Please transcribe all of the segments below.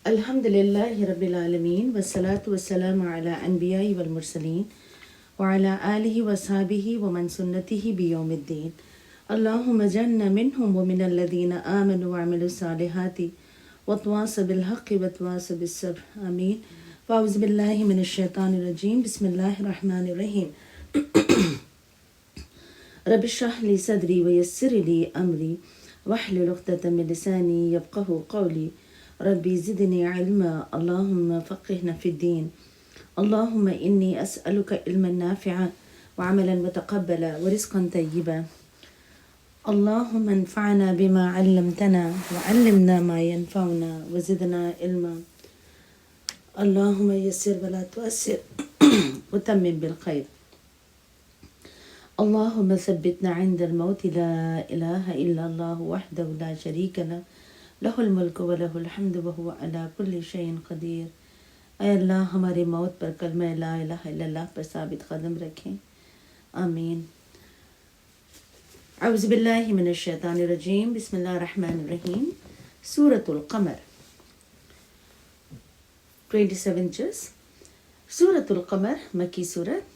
الحمدللہ رب العالمین والصلاة والسلام علی انبیاء والمرسلین وعلی آلہ وصحبہ ومن سنتہ بیوم الدین اللہم اجعلنا منہم ومن الذین آمنوا وعملوا الصالحات وتواصوا بالحق وتواصوا بالصبر آمین. فاعوذ باللہ من الشیطان الرجیم. بسم اللہ الرحمن الرحیم. رب اشرح لی صدری ویسر لی امری واحلل عقدۃ من لسانی یفقہوا قولی. ربی زدنی علما اللہم فقہنا فی الدین. اللہم انی اسألک علما نافعا وعملا متقبلا ورزقا طیبا. اللہم انفعنا بما علمتنا وعلمنا ما ينفعنا وزدنا علما. اللہم یسر ولا تعسر وتمم بالخیر. اللہم ثبتنا عند الموت لا الہ الا اللہ وحدہ لا شریک لہ لہ الملک و لہ الحمد وہو علی کل شیء قدیر. اے اللہ ہماری موت پر کلمہ لا الہ الا اللہ پر ثابت قدم رکھیں. آمین. اعوذ باللہ من الشیطان الرجیم. بسم اللہ الرحمن الرحیم. سورۃ القمر 27 جز. سورۃ القمر مکی سورت.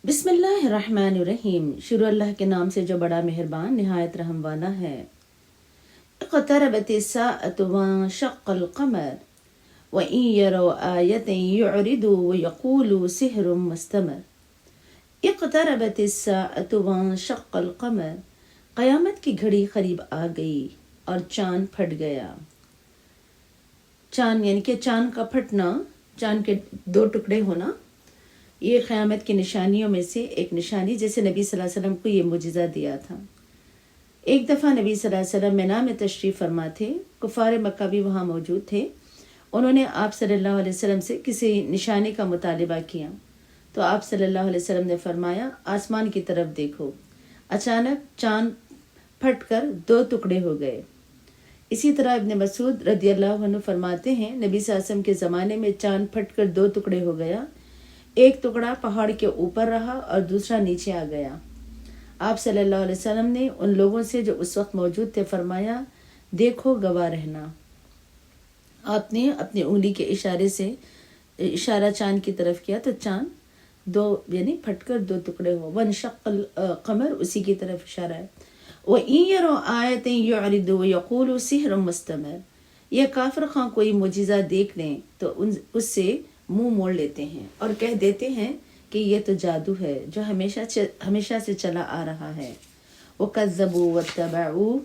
بسم اللہ الرحمن الرحیم. شروع اللہ کے نام سے جو بڑا مہربان نہایت رحم والا ہے. اقتربت الساعة وانشق القمر وإن يروا آية يعرضوا ويقولوا سحر مستمر. اقتربت الساعة وانشق القمر. قیامت کی گھڑی قریب آ گئی اور چاند پھٹ گیا. چاند یعنی کہ چاند کا پھٹنا، چاند کے دو ٹکڑے ہونا، یہ قیامت کی نشانیوں میں سے ایک نشانی جیسے نبی صلی اللہ علیہ وسلم کو یہ معجزہ دیا تھا. ایک دفعہ نبی صلی اللہ علیہ وسلم مینا میں تشریف فرما تھے. کفار مکہ بھی وہاں موجود تھے. انہوں نے آپ صلی اللہ علیہ وسلم سے کسی نشانی کا مطالبہ کیا تو آپ صلی اللہ علیہ وسلم نے فرمایا آسمان کی طرف دیکھو. اچانک چاند پھٹ کر دو ٹکڑے ہو گئے. اسی طرح ابن مسعود رضی اللہ عنہ فرماتے ہیں نبی صلی اللہ علیہ وسلم کے زمانے میں چاند پھٹ کر دو ٹکڑے ہو گیا. ایک ٹکڑا پہاڑ کے اوپر رہا اور دوسرا نیچے آ گیا. آپ صلی اللہ علیہ وسلم نے ان لوگوں سے جو اس وقت موجود تھے فرمایا دیکھو گواہ رہنا. آپ نے اپنی انگلی کے اشارے سے اشارہ چاند کی طرف کیا تو چاند دو یعنی پھٹ کر دو ٹکڑے ہو. وانشق القمر اسی کی طرف اشارہ ہے. وَإِن يَرَوْا آيَةً يُعْرِضُوا وَيَقُولُوا سِحْرٌ مُسْتَمِرٌ. یہ کافر خواہ کوئی معجزہ دیکھ لیں تو اس سے منہ موڑ لیتے ہیں اور کہہ دیتے ہیں کہ یہ تو جادو ہے جو ہمیشہ سے چلا آ رہا ہے. وَكَذَّبُوا وَاتَّبَعُوا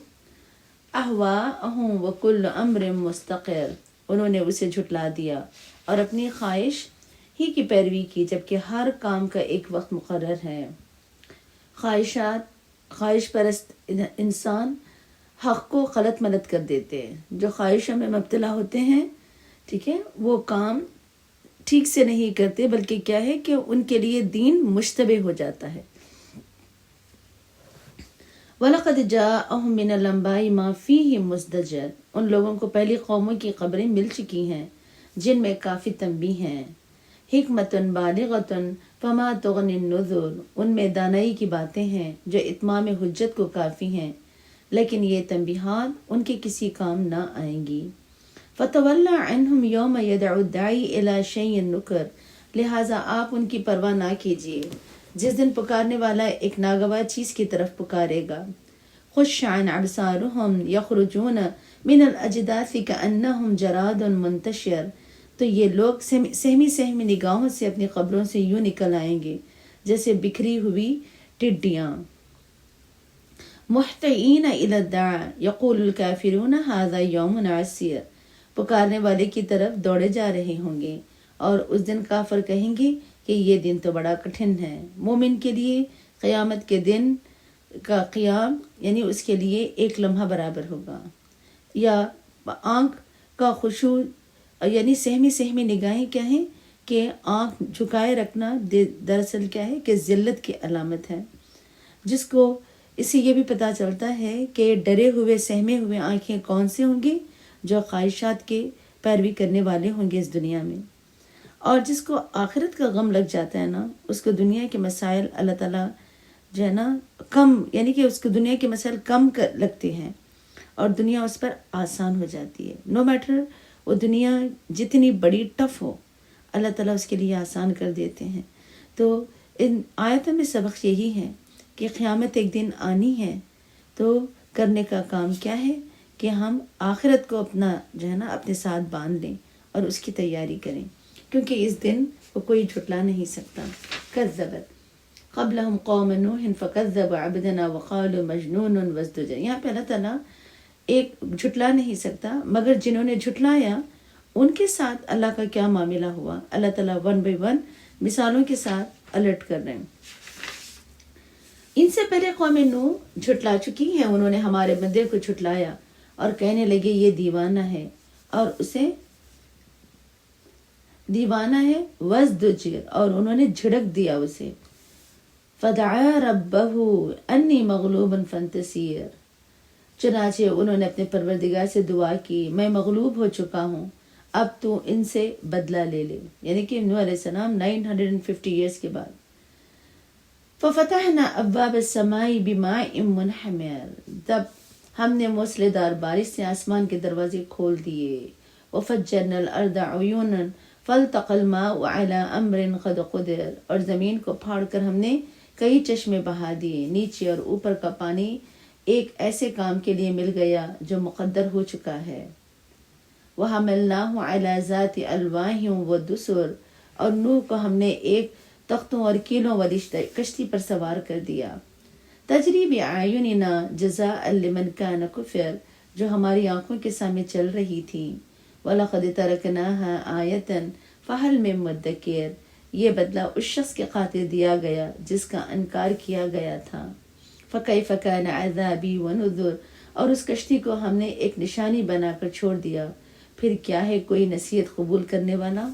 أَهْوَاءَهُمْ وَكُلُّ أَمْرٍ مُسْتَقِرٌ. انہوں نے اسے جھٹلا دیا اور اپنی خواہش ہی کی پیروی کی جبکہ ہر کام کا ایک وقت مقرر ہے. خواہش پرست انسان حق کو غلط ملت کر دیتے ہیں. جو خواہشوں میں مبتلا ہوتے ہیں ٹھیک ہے وہ کام ٹھیک سے نہیں کرتے بلکہ کیا ہے کہ ان کے لیے دین مشتبہ ہو جاتا ہے. وَلَقَدْ جَاءَهُم مِّنَ الْأَنبَاءِ مَا فِيهِ مُزْدَجَرٌ. ان لوگوں کو پہلی قوموں کی خبریں مل چکی ہیں جن میں کافی تنبیہ ہیں. حکمتٌ بالغۃ فما تغنی النذر. ان میں دانائی کی باتیں ہیں جو اتمام حجت کو کافی ہیں لیکن یہ تنبیہات ان کے کسی کام نہ آئیں گی. فَتَوَلَّ عَنْهُمْ يَوْمَ يَدْعُ الدَّاعِي إِلَىٰ شَيْءٍ نُكْرٍ. لہٰذا آپ ان کی پرواہ نہ کیجیے جس دن پکارنے والا ایک ناگواہ چیز کی طرف پکارے گا. خُشَّ عَنْ أَبْصَارُهُمْ يَخْرُجُونَ مِنَ الْأَجْدَاثِ كَأَنَّهُمْ جَرَادٌ مُنتَشِرٌ. تو یہ لوگ سہمی نگاہوں سے اپنی قبروں سے یوں نکل آئیں گے جیسے بکھری ہوئی ٹڈیاں. مُحْتَئِينَ إِلَى الدَّاعِ يَقُولُ الْكَافِرُونَ هَٰذَا يَوْمٌ عَسِيرٌ. پکارنے والے کی طرف دوڑے جا رہے ہوں گے اور اس دن کافر کہیں گے کہ یہ دن تو بڑا کٹھن ہے. مومن کے لیے قیامت کے دن کا قیام یعنی اس کے لیے ایک لمحہ برابر ہوگا. یا آنکھ کا خشوع یعنی سہمی نگاہیں کیا ہیں کہ آنکھ جھکائے رکھنا دراصل کیا ہے کہ ذلت کی علامت ہے. جس کو اس سے یہ بھی پتہ چلتا ہے کہ ڈرے ہوئے سہمے ہوئے آنکھیں کون سے ہوں گے جو خواہشات کے پیروی کرنے والے ہوں گے اس دنیا میں. اور جس کو آخرت کا غم لگ جاتا ہے نا اس کو دنیا کے مسائل اللہ تعالیٰ جو ہے نا کم یعنی کہ اس کو دنیا کے مسائل کم لگتے ہیں اور دنیا اس پر آسان ہو جاتی ہے. نو میٹر وہ دنیا جتنی بڑی ٹف ہو اللہ تعالیٰ اس کے لیے آسان کر دیتے ہیں. تو ان آیتوں میں سبق یہی ہے کہ قیامت ایک دن آنی ہے، تو کرنے کا کام کیا ہے کہ ہم آخرت کو اپنا جو ہے نا اپنے ساتھ باندھ لیں اور اس کی تیاری کریں، کیونکہ اس دن کو کوئی جھٹلا نہیں سکتا. کذبت قبلہم قوم نوح فکذبوا عبدنا وقالوا مجنون وازدجر. یہاں پہ اللہ تعالیٰ ایک جھٹلا نہیں سکتا، مگر جنہوں نے جھٹلایا ان کے ساتھ اللہ کا کیا معاملہ ہوا. اللہ تعالیٰ ون بائی ون مثالوں کے ساتھ الرٹ کر رہے ہیں. ان سے پہلے قوم نوح جھٹلا چکی ہیں، انہوں نے ہمارے بندے کو جھٹلایا اور کہنے لگے یہ دیوانہ ہے، اور اسے دیوانہ ہے. وازدجر، اور انہوں نے جھڑک دیا اسے. فدعا ربہ انی مغلوب فانتصر، چنانچہ انہوں نے اپنے پروردگار سے دعا کی میں مغلوب ہو چکا ہوں، اب تو ان سے بدلہ لے لے. یعنی کہ نوح علیہ السلام 950 ایئرس کے بعد. ففتحنا ابواب السماء بماء منہمر، تب ہم نے موسلے دار بارش سے آسمان کے دروازے کھول دیے. وفجرنا الارض عیونا فالتقى الماء على امر قد قدر، اور زمین کو پھاڑ کر ہم نے کئی چشمے بہا دیے، نیچے اور اوپر کا پانی ایک ایسے کام کے لیے مل گیا جو مقدر ہو چکا ہے. وحملناه على ذات الواح ودسر، اور نوح کو ہم نے ایک تختوں اور کیلوں والی کشتی پر سوار کر دیا. تجری بأعیننا جزاء لمن کان کفر، جو ہماری آنکھوں کے سامنے چل رہی تھی. وَلَقَدْ تَرَكْنَاهَا آیَةً فَهَلْ مِن مُدَّکِرٍ، یہ بدلہ اس شخص کے خاطر دیا گیا جس کا انکار کیا گیا تھا. فَكَيْفَ كَانَ عَذَابِي وَنُذُرِ، اور اس کشتی کو ہم نے ایک نشانی بنا کر چھوڑ دیا، پھر کیا ہے کوئی نصیحت قبول کرنے والا.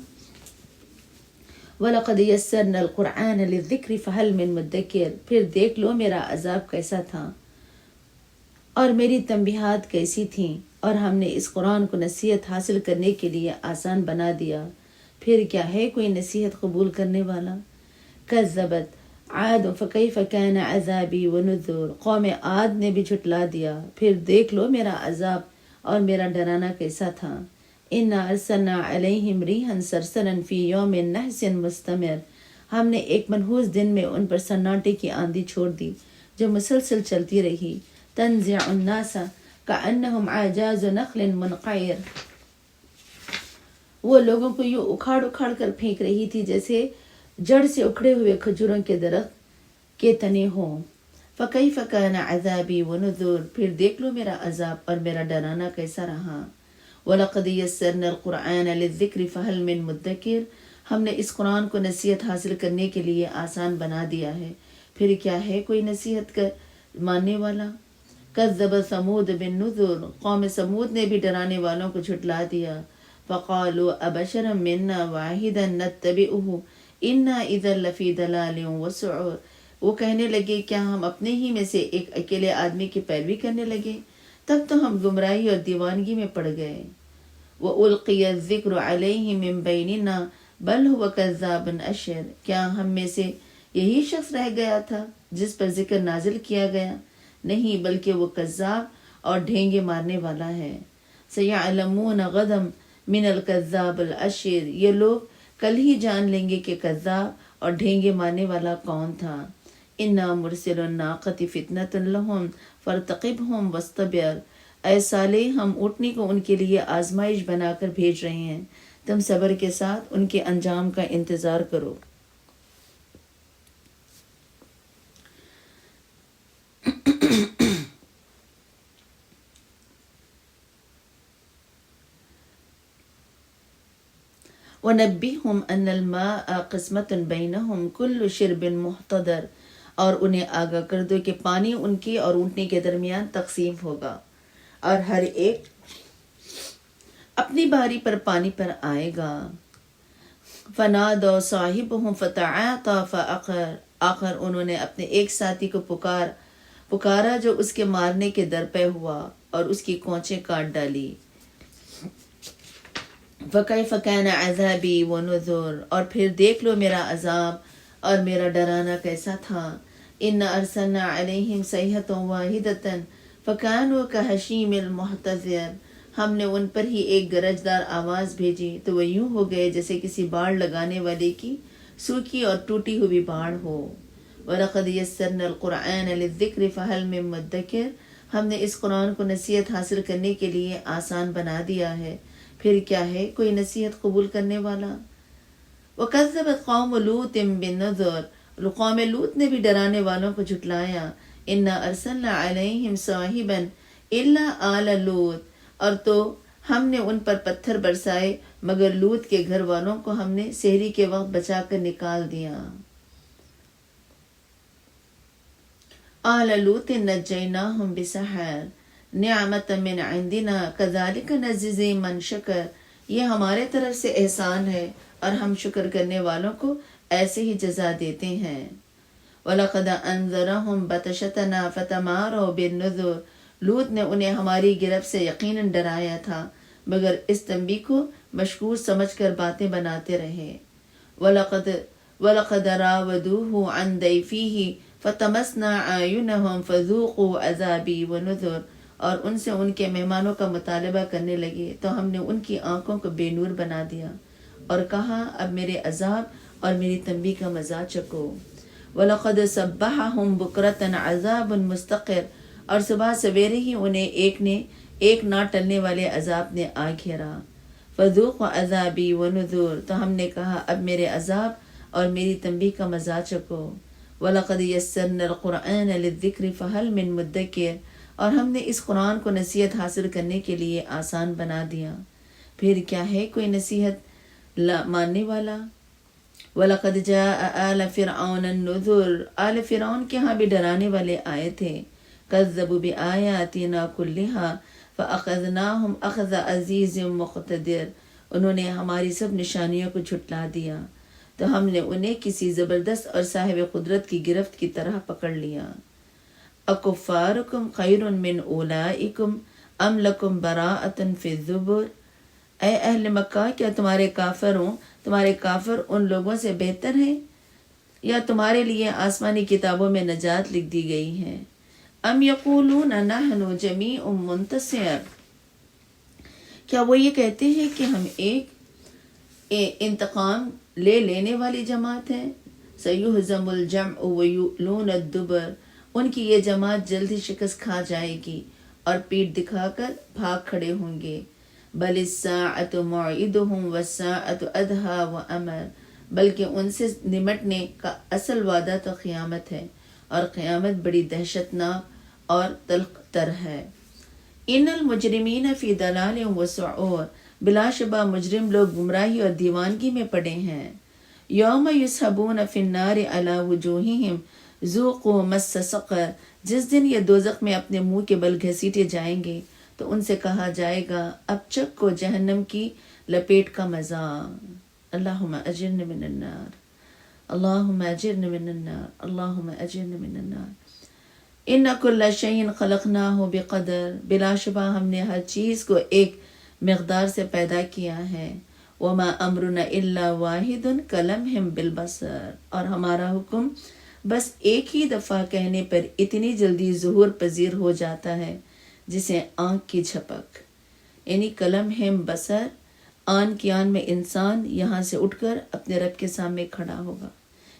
وَلَقَدْ يَسَّرْنَا الْقُرْآنَ لِلذِّكْرِ فَهَلْ مِن مُدَّکِرٍ، پھر دیکھ لو میرا عذاب کیسا تھا اور میری تنبیہات کیسی تھیں، اور ہم نے اس قرآن کو نصیحت حاصل کرنے کے لیے آسان بنا دیا، پھر کیا ہے کوئی نصیحت قبول کرنے والا. کذبت عاد فکیف کان عذابی ونذر، قوم عاد نے بھی جھٹلا دیا، پھر دیکھ لو میرا عذاب اور میرا ڈرانا کیسا تھا. انا ارسلنا علیہم ریحا صرصرا فی یوم نحس مستمر، ہم نے ایک منحوس دن میں ان پر سناٹے کی آندھی چھوڑ دی جو مسلسل چلتی رہی. تنزع الناس کأنہم اعجاز نخل منقعر، وہ لوگوں کو یوں اکھاڑ اکھاڑ کر پھینک رہی تھی جیسے جڑ سے اکھڑے ہوئے کھجوروں کے درخت کے تنے ہوں. فکیف کان عذابی ونذر، پھر دیکھ لو میرا عذاب اور میرا ڈرانا کیسا رہا. وَلَقَدْ يَسَّرْنَا الْقُرْآنَ لِلذِّكْرِ فَهَلْ مِن مُدَّکِرٍ، ہم نے اس قرآن کو نصیحت حاصل کرنے کے لیے آسان بنا دیا ہے، پھر کیا ہے کوئی نصیحت کا ماننے والا. کذب ثمود بالنذر، قوم سمود نے بھی ڈرانے والوں کو جھٹلا دیا. فقالوا ابشرا منا واحدا نتبعه انا اذا لفی ضلال وسعر، وہ کہنے لگے کیا ہم اپنے ہی میں سے ایک اکیلے آدمی کی پیروی کرنے لگے، تب تو ہم گمراہی اور دیوانگی میں پڑ گئے. وَأُلْقِيَ الذِّكْرُ عَلَيْهِ مِن بَيْنِنَا بَلْ هُوَ كَذَّابٌ أَشِرٌ، کیا ہم میں سے یہی شخص رہ گیا تھا جس پر ذکر نازل کیا گیا؟ نہیں، بلکہ وہ کذاب اور ڈھینگے مارنے والا ہے. سَيَعْلَمُونَ غَدًا مِنَ الْكَذَّابِ الْأَشِرِ، یہ لوگ کل ہی جان لیں گے کہ کذاب اور ڈھینگے مارنے والا کون تھا. اِنَّا مُرْسِلُ النَّاقَةِ فِتْنَةً لَهُمْ فَارْتَقِبْهُمْ وَاصْطَبِرْ، اے صالح ہم اونٹنی کو ان کے لیے آزمائش بنا کر بھیج رہے ہیں، تم صبر کے ساتھ ان کے انجام کا انتظار کرو. وَنَبِّهُمْ أَنَّ الْمَاءَ قِسْمَةٌ بَيْنَهُمْ كُلُّ شِرْبٍ مُحْتَضَرٍ، اور انہیں آگاہ کر دو کہ پانی ان کی اور اونٹنی کے درمیان تقسیم ہوگا، اور ہر ایک اپنی باری پر پانی پر آئے گا. فَنَادَوْا صَاحِبَهُمْ فَتَعَاطَىٰ فَعَقَرَ، آخر انہوں نے اپنے ایک ساتھی کو پکارا جو اس کے مارنے کے درپے ہوا اور اس کی کونچیں کاٹ ڈالی. فَكَيْفَ كَانَ عَذَابِي وَنُذُرِ، اور پھر دیکھ لو میرا عذاب اور میرا ڈرانا کیسا تھا. إِنَّا أَرْسَلْنَا عَلَيْهِمْ صَيْحَةً وَاحِدَةً فَكَانُوا كَحَشِيمِ الْمُحْتَضِرِ، ہم نے ان پر ہی ایک گرجدار آواز بھیجی تو وہ یوں ہو گئے جیسے کسی باڑ لگانے والے کی سوکھی اور ٹوٹی ہوئی باڑ ہو۔ وَلَقَدْ يَسَّرْنَا الْقُرْآنَ لِلذِّكْرِ فَهَلْ مِن مُدَّكِرٍ، ہم نے اس قرآن کو نصیحت حاصل کرنے کے لیے آسان بنا دیا ہے، پھر کیا ہے کوئی نصیحت قبول کرنے والا۔ وَكَذَّبَتْ قَوْمُ لُوطٍ بِالنُّذُرِ، قوم لوط نے بھی ڈرانے والوں کو جھٹلایا۔ إِنَّا أَرْسَلْنَا عَلَيْهِمْ صَاحِبًا إِلَّا آلَ لُوط، اور تو ہم نے ان پر پتھر برسائے مگر لوط کے گھر والوں کو ہم نے سحری کے وقت بچا کر نکال دیا۔ آل لوط نجیناہم بسحر نعمۃ من عندنا کذالک نجزی من شکر، یہ ہمارے طرف سے احسان ہے اور ہم شکر کرنے والوں کو ایسے ہی جزا دیتے ہیں۔ وَلَقَدْ أَنذَرَهُمْ بَطْشَتَنَا فَتَمَارَوْا بِالنُّذُرِ، لوط نے انہیں ہماری گرفت سے یقیناً ڈرایا تھا مگر اس تنبیہ کو مشکور سمجھ کر باتیں بناتے رہے۔ وَلَقَدْ رَاوَدُوهُ عَنْ ضَيْفِهِ فَطَمَسْنَا أَعْيُنَهُمْ فَذُوقُوا عَذَابِي وَنُذُرِ، اور ان سے ان کے مہمانوں کا مطالبہ کرنے لگے تو ہم نے ان کی آنکھوں کو بے نور بنا دیا اور کہا اب میرے عذاب اور میری تنبیہ کا مزہ چکو۔ وَلَقَدْ صَبَّحَهُمْ بُكْرَةً عَذَابٌ مُسْتَقِرٌ، اور صبح سویرے ہی انہیں ایک نہ ٹلنے والے عذاب نے آ گھیرا۔ فَذُوقُوا عَذَابِي وَنُذُرِ، تو ہم نے کہا اب میرے عذاب اور میری تنبیہ کا مزہ چکو۔ وَلَقَدْ يَسَّرْنَا الْقُرْآنَ لِلذِّكْرِ فَهَلْ مِن مُدَّكِرٍ، اور ہم نے اس قرآن کو نصیحت حاصل کرنے کے لیے آسان بنا دیا، پھر کیا ہے کوئی نصیحت ماننے والا۔ وَلَقَدْ جَاءَ آلَ فِرْعَوْنَ النُّذُرُ، آل فرعون کے ہاں بھی ڈرانے والے آئے تھے۔ كَذَّبُوا بِآيَاتِنَا كُلِّهَا فَأَخَذْنَاهُمْ أَخْذَ عَزِيزٍ مُقْتَدِرٍ، انہوں نے ہماری سب نشانیوں کو جھٹلا دیا تو ہم نے انہیں کسی زبردست اور صاحب قدرت کی گرفت کی طرح پکڑ لیا۔ اکفارکم خیر من اولئکم ام لکم براءۃ فی الزبر، اے اہل مکہ کیا تمہارے کافر ان لوگوں سے بہتر ہیں یا تمہارے لیے آسمانی کتابوں میں نجات لکھ دی گئی ہے۔ ام یقولون نحن جمیع منتصر، کیا وہ یہ کہتے ہیں کہ ہم ایک انتقام لینے والی جماعت ہے۔ سیہزم الجمع ویولون الدبر، ان کی یہ جماعت جلد ہی شکست کھا جائے گی اور پیٹ دکھا کر بھاگ کھڑے ہوں گے۔ بل الساعۃ موعدہم والساعۃ ادہیٰ وامر، بلکہ ان سے نمٹنے کا اصل وعدہ تو قیامت ہے اور قیامت بڑی دہشت ناک اور تلخ تر ہے۔ ان المجرمین فی ضلال وسعور، بلا شبہ مجرم لوگ گمراہی اور دیوانگی میں پڑے ہیں۔ یوم یسحبون فی النار علی وجوہہم ذوقوا مس سقر، جس دن یہ دوزخ میں اپنے منہ کے بل گھسیٹے جائیں گے تو ان سے کہا جائے گا اب چکھو جہنم کی لپیٹ کا مزہ۔ اللہم اجرنا من النار، اللہم اجرنا من النار، اللہم اجرنا من النار۔ ان کل شیء خلقناہ بقدر، بلا شبہ ہم نے ہر چیز کو ایک مقدار سے پیدا کیا ہے۔ وما امرنا الا واحد کلمح بالبصر، اور ہمارا حکم بس ایک ہی دفعہ کہنے پر اتنی جلدی ظہور پذیر ہو جاتا ہے جسے آنکھ کی جھپک، یعنی کلمح بصر، آن کی آن میں انسان یہاں سے اٹھ کر اپنے رب کے سامنے کھڑا ہوگا۔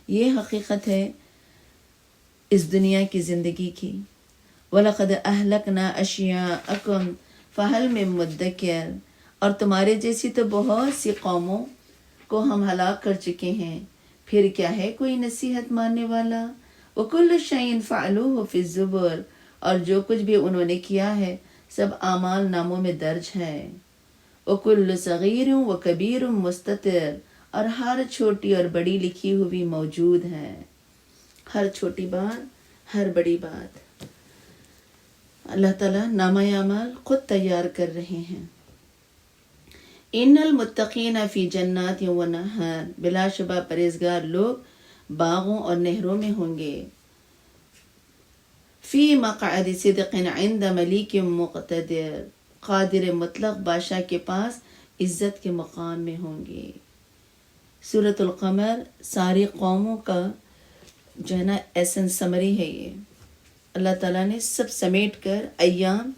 یہ حقیقت ہے اس دنیا کی زندگی کی۔ وَلَقَدْ أَهْلَكْنَا أَشْيَاءَكُمْ فَهَلْ مِن مُدَّكِرٍ، اور تمہارے جیسی تو بہت سی قوموں کو ہم ہلاک کر چکے ہیں، پھر کیا ہے کوئی نصیحت ماننے والا۔ وَكُلُّ شَيْءٍ فَعَلُوهُ فِي الزُّبُرِ، اور جو کچھ بھی انہوں نے کیا ہے سب اعمال ناموں میں درج ہے۔ وَكُلُّ صَغِيرٍ وَكَبِيرٍ مُسْتَطِرٍ، اور ہر چھوٹی اور بڑی لکھی ہوئی موجود ہے، ہر چھوٹی بات ہر بڑی بات۔ اللہ تعالیٰ نامہ اعمال خود تیار کر رہے ہیں۔ ان المتقین فی جنات و نہر، بلا شبہ پرہیزگار لوگ باغوں اور نہروں میں ہوں گے۔ فی مقعد صدق عند ملیک مقتدر، قادر مطلق بادشاہ کے پاس عزت کے مقام میں ہوں گے۔ سورۃ القمر ساری قوموں کا جو ہے نا ایسن سمری ہے یہ۔ اللہ تعالیٰ نے سب سمیٹ کر ایام،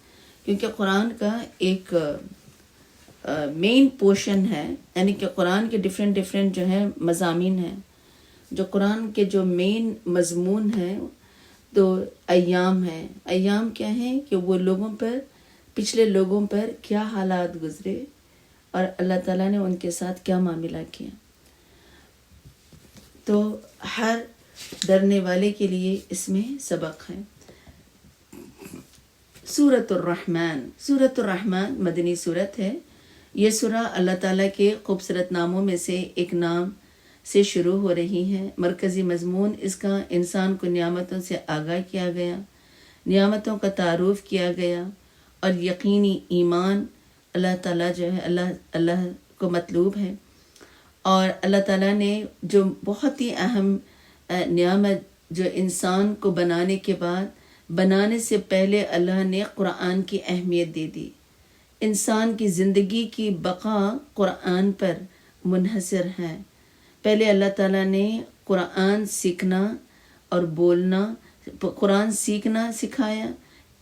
کیونکہ قرآن کا ایک مین پورشن ہے، یعنی کہ قرآن کے ڈفرینٹ جو ہیں مضامین ہیں، جو قرآن کے جو مین مضمون ہیں تو ایام ہیں۔ ایام کیا ہیں کہ وہ لوگوں پر، پچھلے لوگوں پر کیا حالات گزرے اور اللہ تعالیٰ نے ان کے ساتھ کیا معاملہ کیا۔ تو ہر ڈرنے والے کے لیے اس میں سبق ہے۔ سورۃ الرحمن، سورۃ الرحمن مدنی سورت ہے۔ یہ سورہ اللہ تعالیٰ کے خوبصورت ناموں میں سے ایک نام سے شروع ہو رہی ہے۔ مرکزی مضمون اس کا انسان کو نعمتوں سے آگاہ کیا گیا، نعمتوں کا تعارف کیا گیا اور یقینی ایمان اللہ تعالیٰ جو ہے اللہ کو مطلوب ہے۔ اور اللہ تعالیٰ نے جو بہت ہی اہم نعمت جو انسان کو بنانے کے بعد، بنانے سے پہلے اللہ نے قرآن کی اہمیت دے دی۔ انسان کی زندگی کی بقا قرآن پر منحصر ہے۔ پہلے اللہ تعالیٰ نے قرآن سیکھنا اور بولنا، قرآن سیکھنا سکھایا،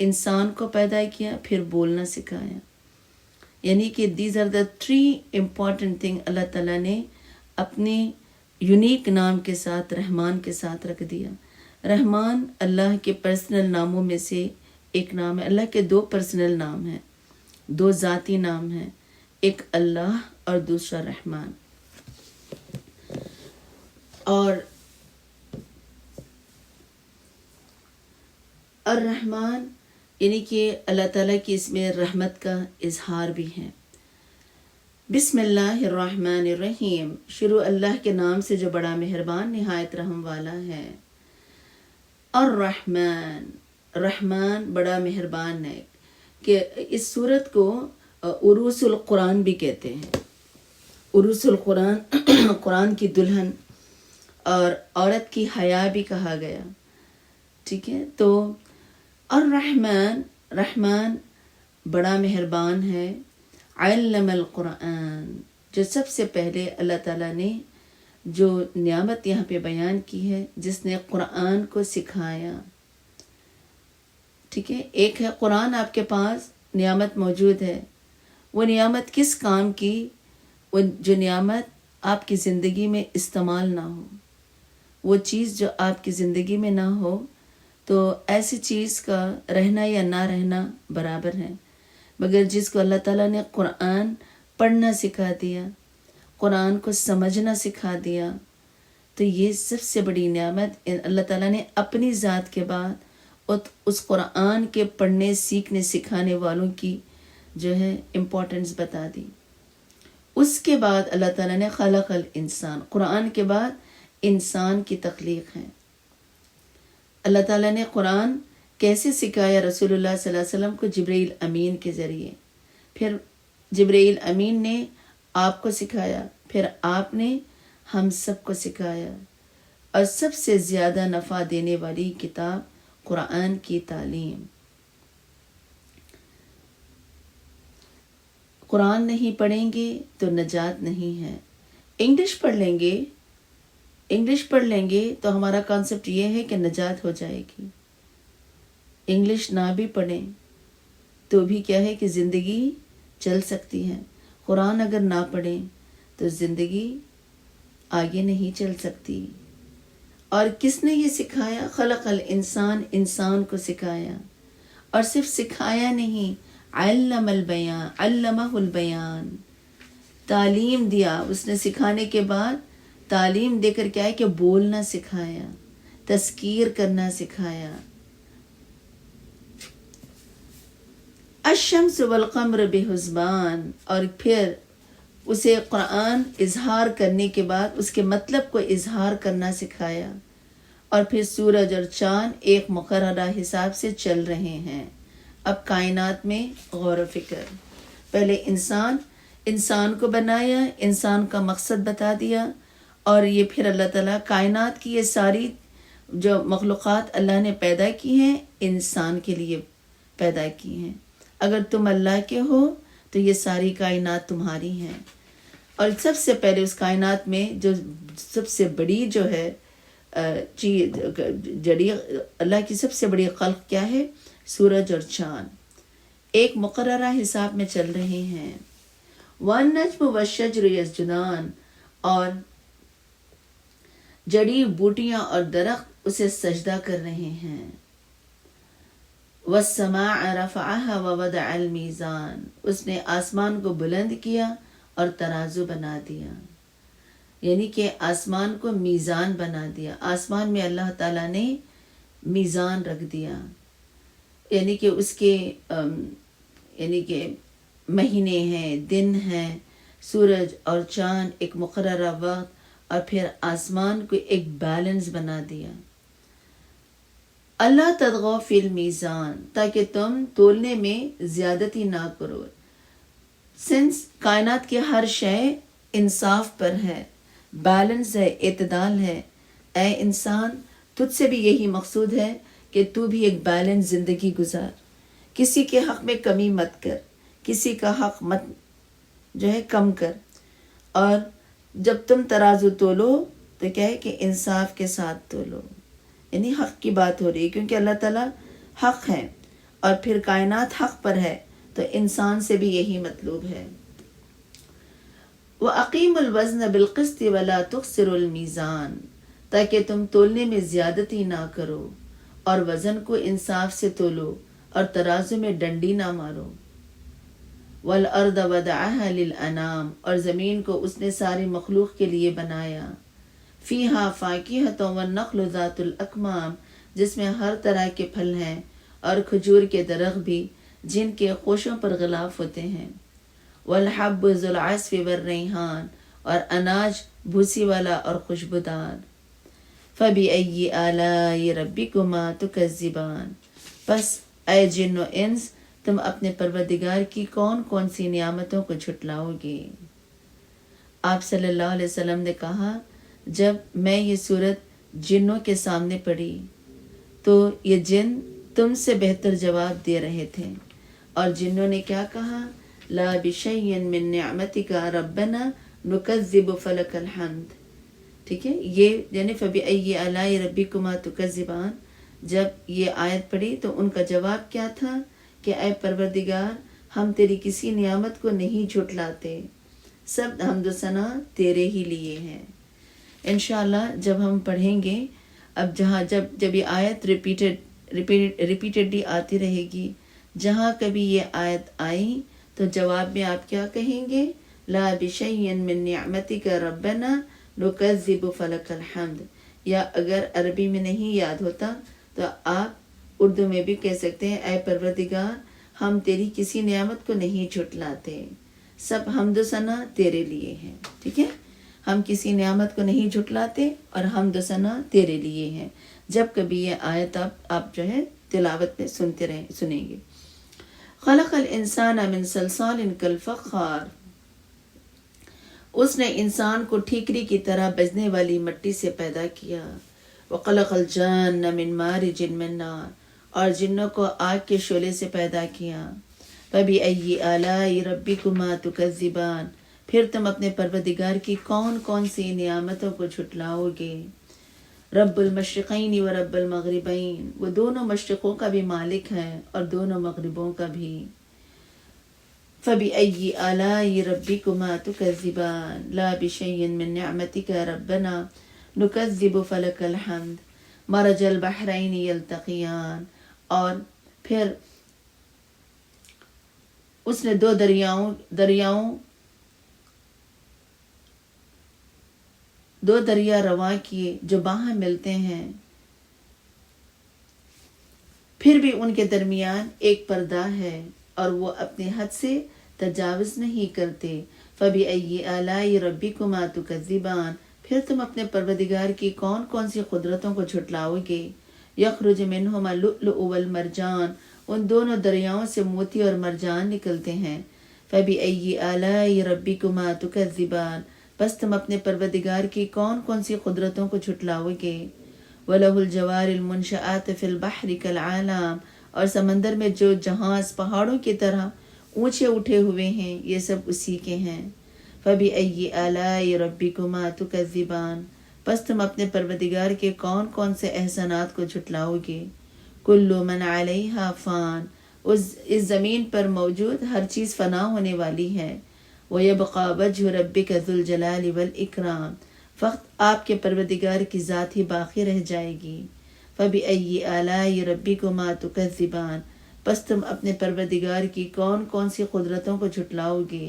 انسان کو پیدا کیا، پھر بولنا سکھایا۔ یعنی کہ these are the 3 important thing اللہ تعالیٰ نے اپنے یونیک نام کے ساتھ، رحمان کے ساتھ رکھ دیا۔ رحمان اللہ کے پرسنل ناموں میں سے ایک نام ہے۔ اللہ کے 2 پرسنل نام ہیں، 2 ذاتی نام ہیں، ایک اللہ اور دوسرا رحمان۔ اور الرحمن یعنی کہ اللہ تعالیٰ کی اس میں رحمت کا اظہار بھی ہے۔ بسم اللہ الرحمن الرحیم، شروع اللہ کے نام سے جو بڑا مہربان نہایت رحم والا ہے۔ الرحمن، رحمان بڑا مہربان ہے، کہ اس سورت کو عروس القرآن بھی کہتے ہیں۔ عروس القرآن قرآن کی دلہن اور عورت کی حیا بھی کہا گیا، ٹھیک ہے۔ تو الرحمن، رحمان بڑا مہربان ہے۔ علم القرآن، جو سب سے پہلے اللہ تعالیٰ نے جو نعمت یہاں پہ بیان کی ہے، جس نے قرآن کو سکھایا، ٹھیک ہے۔ ایک ہے قرآن آپ کے پاس نعمت موجود ہے، وہ نعمت کس کام کی؟ وہ جو نعمت آپ کی زندگی میں استعمال نہ ہو، وہ چیز جو آپ کی زندگی میں نہ ہو، تو ایسی چیز کا رہنا یا نہ رہنا برابر ہے۔ مگر جس کو اللہ تعالیٰ نے قرآن پڑھنا سکھا دیا، قرآن کو سمجھنا سکھا دیا، تو یہ سب سے بڑی نعمت اللہ تعالیٰ نے اپنی ذات کے بعد اس قرآن کے پڑھنے، سیکھنے، سکھانے والوں کی جو ہے امپورٹنس بتا دی۔ اس کے بعد اللہ تعالیٰ نے خلق الانسان، قرآن کے بعد انسان کی تخلیق ہے۔ اللہ تعالیٰ نے قرآن کیسے سکھایا؟ رسول اللہ صلی اللہ علیہ وسلم کو جبرائیل امین کے ذریعے، پھر جبرائیل امین نے آپ کو سکھایا، پھر آپ نے ہم سب کو سکھایا۔ اور سب سے زیادہ نفع دینے والی کتاب قرآن کی تعلیم۔ قرآن نہیں پڑھیں گے تو نجات نہیں ہے۔ انگلش پڑھ لیں گے، انگلش پڑھ لیں گے تو ہمارا کانسیپٹ یہ ہے کہ نجات ہو جائے گی۔ انگلش نہ بھی پڑھیں تو بھی کیا ہے کہ زندگی چل سکتی ہے۔ قرآن اگر نہ پڑھیں تو زندگی آگے نہیں چل سکتی۔ اور کس نے یہ سکھایا؟ خلق الانسان، انسان کو سکھایا۔ اور صرف سکھایا نہیں، علم البیان، علمہ البیان، تعلیم دیا۔ اس نے سکھانے کے بعد تعلیم دے کر کیا ہے کہ بولنا سکھایا، تذکیر کرنا سکھایا۔ الشمس والقمر بحسبان، اور پھر اسے قرآن اظہار کرنے کے بعد اس کے مطلب کو اظہار کرنا سکھایا۔ اور پھر سورج اور چاند ایک مقررہ حساب سے چل رہے ہیں۔ اب کائنات میں غور و فکر۔ پہلے انسان کو بنایا، انسان کا مقصد بتا دیا، اور یہ پھر اللہ تعالیٰ کائنات کی یہ ساری جو مخلوقات اللہ نے پیدا کی ہیں، انسان کے لیے پیدا کی ہیں۔ اگر تم اللہ کے ہو تو یہ ساری کائنات تمہاری ہیں۔ اور سب سے پہلے اس کائنات میں جو سب سے بڑی جو ہے جڑی اللہ کی سب سے بڑی خلق کیا ہے؟ سورج اور چاند ایک مقررہ حساب میں چل رہے ہیں. وَالنَّجْمُ وَالشَّجْرُ يَسْجُدَانِ اور جڑی بوٹیاں اور درخت اسے سجدہ کر رہے ہیں. وَالسَّمَاءَ رَفَعَهَا وَوَضَعَ الْمِيزَانَ اس نے آسمان کو بلند کیا اور ترازو بنا دیا، یعنی کہ آسمان کو میزان بنا دیا. آسمان میں اللہ تعالیٰ نے میزان رکھ دیا، یعنی کہ اس کے یعنی کہ مہینے ہیں، دن ہیں، سورج اور چاند ایک مقررہ وقت، اور پھر آسمان کو ایک بیلنس بنا دیا. اللہ تطغوا فی المیزان تاکہ تم تولنے میں زیادتی نہ کرو. سنس کائنات کی ہر شے انصاف پر ہے، بیلنس ہے، اعتدال ہے. اے انسان تجھ سے بھی یہی مقصود ہے کہ تو بھی ایک بیلنس زندگی گزار. کسی کے حق میں کمی مت کر، کسی کا حق مت کم کر. اور جب تم ترازو تولو تو کیا ہے کہ انصاف کے ساتھ تولو، یعنی حق کی بات ہو رہی ہے کیونکہ اللہ تعالیٰ حق ہے اور پھر کائنات حق پر ہے، تو انسان سے بھی یہی مطلوب ہے. وَأَقِيمُوا الْوَزْنَ بِالْقِسْطِ وَلَا تُخْسِرُوا الْمِيزَانَ تاکہ تم تولنے میں زیادتی نہ کرو اور وزن کو انصاف سے تولو اور ترازو میں ڈنڈی نہ مارو. وَالْأَرْضَ وَضَعَهَا لِلْأَنَامِ اور زمین کو اس نے ساری مخلوق کے لیے بنایا. فِيهَا فَاكِهَةٌ وَالنَّخْلُ ذَاتُ الْأَكْمَامِ جس میں ہر طرح کے پھل ہیں اور کھجور کے درخت بھی جن کے خوشوں پر غلاف ہوتے ہیں. وَالْحَبُّ ذُو الْعَصْفِ وَالرَّيْحَانِ اور اناج بھوسی والا اور خوشبودار. فَبِأَيِّ آلَاءِ رَبِّكُمَا تُكَذِّبَانِ پس اے جن و انس تم اپنے پروردگار کی کون کون سی نعمتوں کو جھٹلاؤ گے. آپ صلی اللہ علیہ وسلم نے کہا جب میں یہ صورت جنوں کے سامنے پڑھی تو یہ جن تم سے بہتر جواب دے رہے تھے، اور جنوں نے کیا کہا؟ لا بشیء من نعمتک ربنا نکذب فلک الحمد. ٹھیک ہے، یہ یعنی فبأی آلاء ربکما تکذبان. جب یہ آیت پڑھی تو ان کا جواب کیا تھا کہ اے پروردگار ہم تیری کسی نعمت کو نہیں جھٹلاتے، سب حمد و ثنا تیرے ہی لیے ہیں. انشاءاللہ جب ہم پڑھیں گے، اب جب یہ آیت ریپیٹڈلی آتی رہے گی، جہاں کبھی یہ آیت آئی تو جواب میں آپ کیا کہیں گے؟ لا بشیء من نعمتک ربنا نکذب فلک الحمد. یا اگر عربی میں نہیں یاد ہوتا تو آپ اردو میں بھی کہہ سکتے ہیں اے پروردگار ہم تیری کسی نعمت کو نہیں جھٹلاتے، سب حمد و ثنا تیرے لیے ہیں. ٹھیک ہے، ہم کسی نعمت کو نہیں جھٹلاتے اور حمد و ثنا تیرے لیے ہیں. جب کبھی یہ آیت آپ تلاوت میں سنیں گے. خلق الانسان من صلصال کالفخار اس نے انسان کو ٹھیکری کی طرح بجنے والی مٹی سے پیدا کیا. وخلق الجان من مارج من نار اور جنوں کو آگ کے شعلے سے پیدا کیا. فبأي آلاء ربكما تكذبان پھر تم اپنے پروردگار کی کون کون سی نعمتوں کو جھٹلاؤ گے. رب المشرقین و رب المغربین وہ دونوں مشرقوں کا بھی مالک ہے اور دونوں مغربوں کا بھی. فبأي آلاء ربكما تكذبان لا بشيء من نعمتك ربنا نكذب فلك الحمد مرج البحرين يلتقيان اور پھر اس نے دو دریا رواں کیے جو باہم ملتے ہیں، پھر بھی ان کے درمیان ایک پردہ ہے اور وہ اپنے حد سے تجاوز نہیں کرتے. فبأي آلاء ربكما تكذبان پھر تم اپنے پروردگار کی کون کون سی قدرتوں کو جھٹلاؤ گے. یخرج منہما اللؤلؤ والمرجان ان دونوں دریاؤں سے موتی اور مرجان نکلتے ہیں. فبأي آلاء ربكما تكذبان بس تم اپنے پروردگار کی کون کون سی قدرتوں کو جھٹلاؤ گے. وَلَهُ الْجَوَارِ الْمُنْشَآتُ فِي الْبَحْرِ كَالْأَعْلَامِ اور سمندر میں جو جہاز پہاڑوں کی طرح اونچے اٹھے ہوئے ہیں یہ سب اسی کے ہیں. فَبِأَيِّ آلَاءِ رَبِّكُمَا تُكَذِّبَانِ پس تم اپنے پروردگار کے کون کون سے احسانات کو جھٹلاؤ گے؟ کل من علیہا فان، اس زمین پر موجود ہر چیز فنا ہونے والی ہے۔ وَيَبْقَى وَجْهُ رَبِّكَ ذُو الْجَلَالِ وَالْإِكْرَامِ، فقط آپ کے پروردگار کی ذات ہی باقی رہ جائے گی۔ فَبِأَيِّ آلَاءِ رَبِّكُمَا تُكَذِّبَانِ، پس تم اپنے پروردگار کی کون کون سی قدرتوں کو جھٹلاؤ گے؟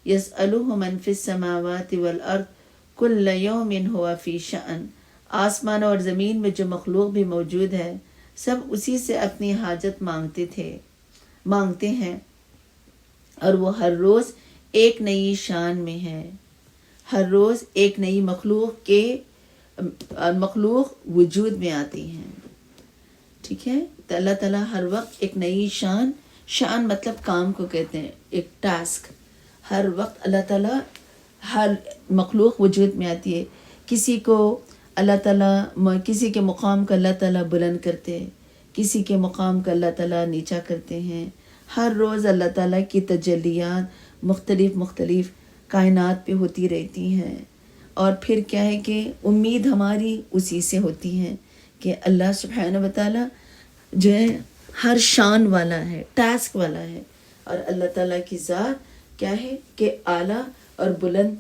يَسْأَلُهُ مَنْ فِي السَّمَاوَاتِ وَالْأَرْضِ كُلَّ يَوْمٍ هُوَ فِي شَأْنٍ، آسمان اور زمین میں جو مخلوق بھی موجود ہے سب اسی سے اپنی حاجت مانگتے ہیں، اور وہ ہر روز ایک نئی شان میں ہے۔ ہر روز ایک نئی مخلوق وجود میں آتی ہیں، ٹھیک ہے؟ تو اللہ تعالیٰ ہر وقت ایک نئی شان مطلب کام کو کہتے ہیں، ایک ٹاسک۔ ہر وقت اللہ تعالیٰ ہر مخلوق وجود میں آتی ہے۔ کسی کو اللہ تعالیٰ کسی کے مقام کا اللہ تعالیٰ بلند کرتے ہیں، کسی کے مقام کا اللہ تعالیٰ نیچا کرتے ہیں۔ ہر روز اللہ تعالیٰ کی تجلیات مختلف کائنات پہ ہوتی رہتی ہیں، اور پھر کیا ہے کہ امید ہماری اسی سے ہوتی ہے کہ اللہ سبحانہ و تعالیٰ جو ہے ہر شان والا ہے، ٹاسک والا ہے، اور اللہ تعالیٰ کی ذات کیا ہے کہ اعلیٰ اور بلند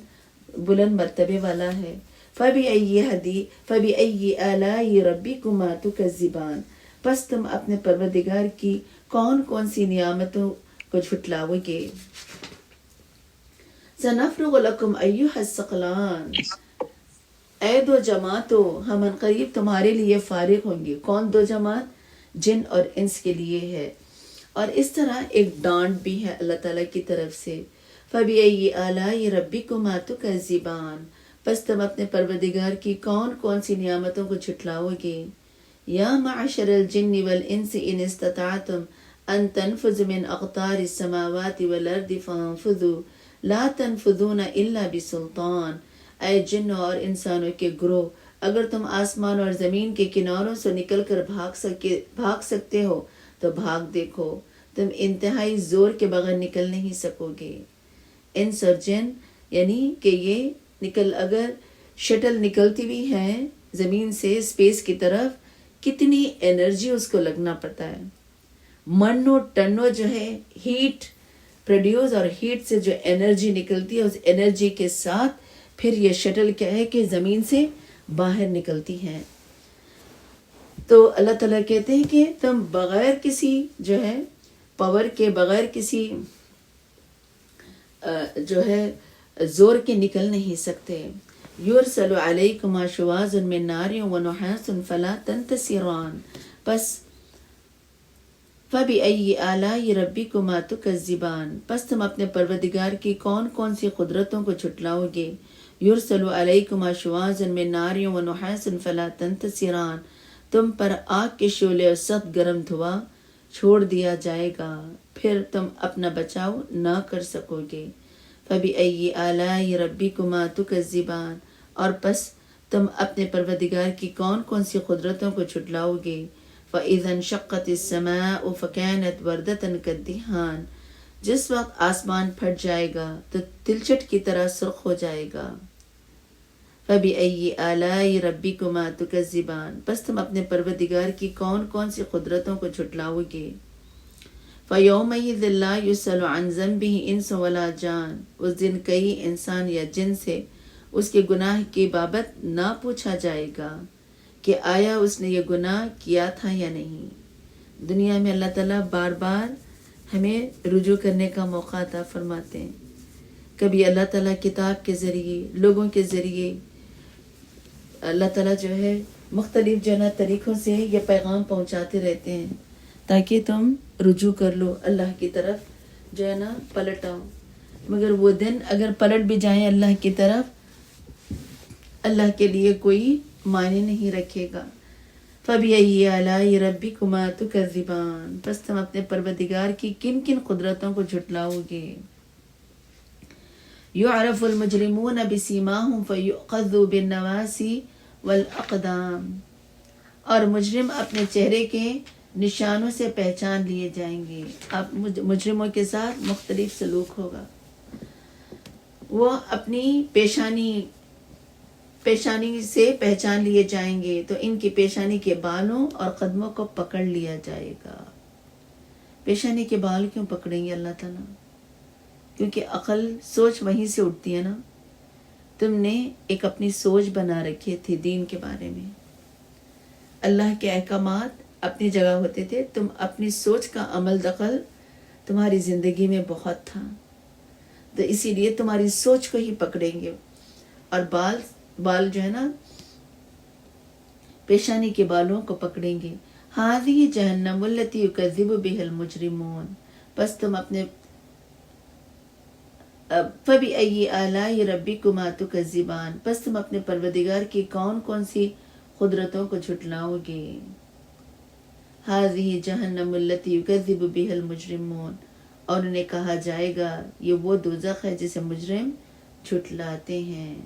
مرتبے والا ہے۔ فَبِأَيِّ آلَاءِ رَبِّكُمَا تُكَذِّبَانِ، پس تم اپنے پروردگار کی کون کون سی نعمتوں کو جھٹلاؤ گے؟ سَنَفْرُغُ لَكُمْ أَيُّهَا الثَّقَلَانِ، اے دو جماعتوں ہم عنقریب تمہارے لیے فارغ ہوں گے۔ کون دو جماعت؟ جن اور انس کے لیے ہے، اور اس طرح ایک ڈانٹ بھی ہے اللہ تعالیٰ کی طرف سے۔ فَبِأَيِّ آلَاءِ رَبِّكُمَا تُكَذِّبَانِ، پس تم اپنے پروردگار کی کون کون سی نعمتوں کو جھٹلاؤ گے؟ یا معشر الجن والانس ان استطعتم ان تنفذوا من اقطار السماوات والارض فانفذوا لا تنفذون الا بسلطان، اے جنوں اور انسانوں کے گروہ، اگر تم آسمان اور زمین کے کناروں سے نکل کر بھاگ سکتے ہو تو بھاگ دیکھو، تم انتہائی زور کے بغیر نکل نہیں سکو گے۔ انس اور جن یعنی کہ یہ اگر شٹل نکلتی بھی ہے زمین سے اسپیس کی طرف، کتنی انرجی اس کو لگنا پڑتا ہے، منوں ٹنوں جو ہے ہیٹ پروڈیوس، اور ہیٹ سے جو انرجی نکلتی ہے اس انرجی کے ساتھ پھر یہ شٹل کیا ہے کہ زمین سے باہر نکلتی ہے۔ تو اللہ تعالیٰ کہتے ہیں کہ تم بغیر کسی جو ہے پاور کے، بغیر کسی جو ہے زور کے نکل نہیں سکتے۔ یرسل علیکما شواظ من نار ونحاس فلا تنتصران، پس فَبِأَيِّ آلَاءِ رَبِّكُمَا تُكَذِّبَانِ، پس تم اپنے پروردگار کی کون کون سی قدرتوں کو جھٹلاؤ گے؟ یرسل علیکما شواظ من نار ونحاس فلا تنتصران، تم پر آگ کے شعلے اور سخت گرم دھواں چھوڑ دیا جائے گا، پھر تم اپنا بچاؤ نہ کر سکو گے۔ فَبِأَيِّ آلَاءِ رَبِّكُمَا تُكَذِّبَانِ، اور پس تم اپنے پروردگار کی کون کون سی قدرتوں کو جھٹلاؤ گے؟ فَإِذَا انشَقَّتِ السَّمَاءُ فَكَانَتْ وَرْدَةً كَالدِّهَانِ، جس وقت آسمان پھٹ جائے گا تو تلچٹ کی طرح سرخ ہو جائے گا۔ فَبِأَيِّ آلَاءِ رَبِّكُمَا تُكَذِّبَانِ، پس تم اپنے پروردگار کی کون کون سی قدرتوں کو جھٹلاؤ گے؟ فَيَوْمَئِذٍ لَا يُسْأَلُ عَنْ ذَنبِهِ إِنسٌ وَلَا جَانٌ، اس دن کئی انسان یا جن سے اس کے گناہ کی بابت نہ پوچھا جائے گا کہ آیا اس نے یہ گناہ کیا تھا یا نہیں۔ دنیا میں اللہ تعالیٰ بار بار ہمیں رجوع کرنے کا موقع عطا فرماتے ہیں، کبھی اللہ تعالیٰ کتاب کے ذریعے، لوگوں کے ذریعے، اللہ تعالیٰ جو ہے مختلف جو ہے نا طریقوں سے یہ پیغام پہنچاتے رہتے ہیں تاکہ تم رجوع کر لو، اللہ کی طرف جو ہے نا پلٹ آؤ۔ مگر وہ دن اگر پلٹ بھی جائیں اللہ کی طرف، اللہ کے لیے کوئی معنی نہیں رکھے گا۔ فَبِأَيِّ آلَاءِ رَبِّكُمَا تُكَذِّبَانِ، پس تم اپنے پروردگار کی کن کن قدرتوں کو جھٹلاؤ گے؟ يُعْرَفُ الْمُجْرِمُونَ بِسِيمَاهُمْ فَيُؤْخَذُ بِالنَّوَاصِي وَالْأَقْدَامِ، اور مجرم اپنے چہرے کے نشانوں سے پہچان لیے جائیں گے۔ اب مجرموں کے ساتھ مختلف سلوک ہوگا، وہ اپنی پیشانی پیشانی سے پہچان لیے جائیں گے تو ان کی پیشانی کے بالوں اور قدموں کو پکڑ لیا جائے گا۔ پیشانی کے بال کیوں پکڑیں گے اللہ تعالیٰ؟ کیونکہ عقل سوچ وہیں سے اٹھتی ہے نا۔ تم نے ایک اپنی سوچ بنا رکھی تھی دین کے بارے میں، اللہ کے احکامات اپنی جگہ ہوتے تھے، تم اپنی سوچ کا عمل دخل تمہاری زندگی میں بہت تھا، تو اسی لیے تمہاری سوچ کو ہی پکڑیں گے۔ اور بال جو ہے نا پیشانی کے بالوں کو پکڑیں گے۔ ہذہ جہنم التی یکذب بها المجرمون، پس تم اپنے فبأی آلاء ربکما تکذبان، پس تم اپنے پروردگار کی کون کون سی قدرتوں کو جھٹلاؤ گے۔ ہذہ جہنم التی یکذب بها المجرمون، اور انہیں کہا جائے گا یہ وہ دوزخ ہے جسے مجرم جھٹلاتے ہیں۔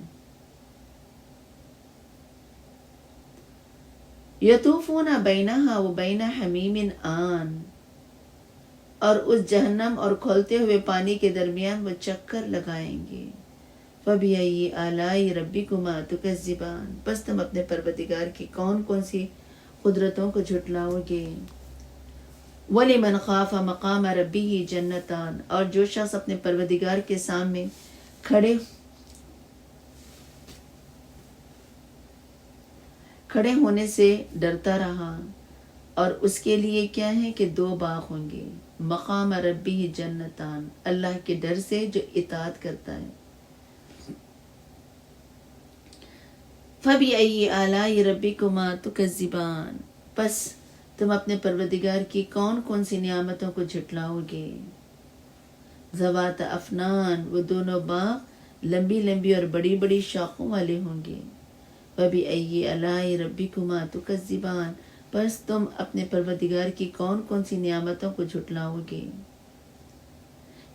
یطوفون بینہا وبین حمیم آن، اور اس جہنم اور کھولتے ہوئے پانی کے درمیان وہ چکر لگائیں گے۔ فبأی آلاء ربکما تکذبان، پس تم اپنے پروردگار کی کون کون سی قدرتوں کو جھٹلاؤ گے۔ وَلِمَنْ خَافَ مَقَامَ رَبِّهِ جَنَّتَانِ، اور جو شخص اپنے پروردگار کے سامنے کھڑے ہونے سے ڈرتا رہا، اور اس کے لیے کیا ہے کہ 2 باغ ہوں گے۔ مقام ربی جنتان، اللہ کے ڈر سے جو اطاعت کرتا ہے۔ فبأی آلاء ربکما تکذبان، پس تم اپنے پروردگار کی کون کون سی نعمتوں کو جھٹلاؤ گے۔ ذوات افنان، وہ دونوں باغ لمبی لمبی اور بڑی بڑی شاخوں والے ہوں گے۔ فبأی آلاء ربکما تکذبان، پس تم اپنے پروردگار کی کون کون سی نعمتوں کو جھٹلاؤ گے۔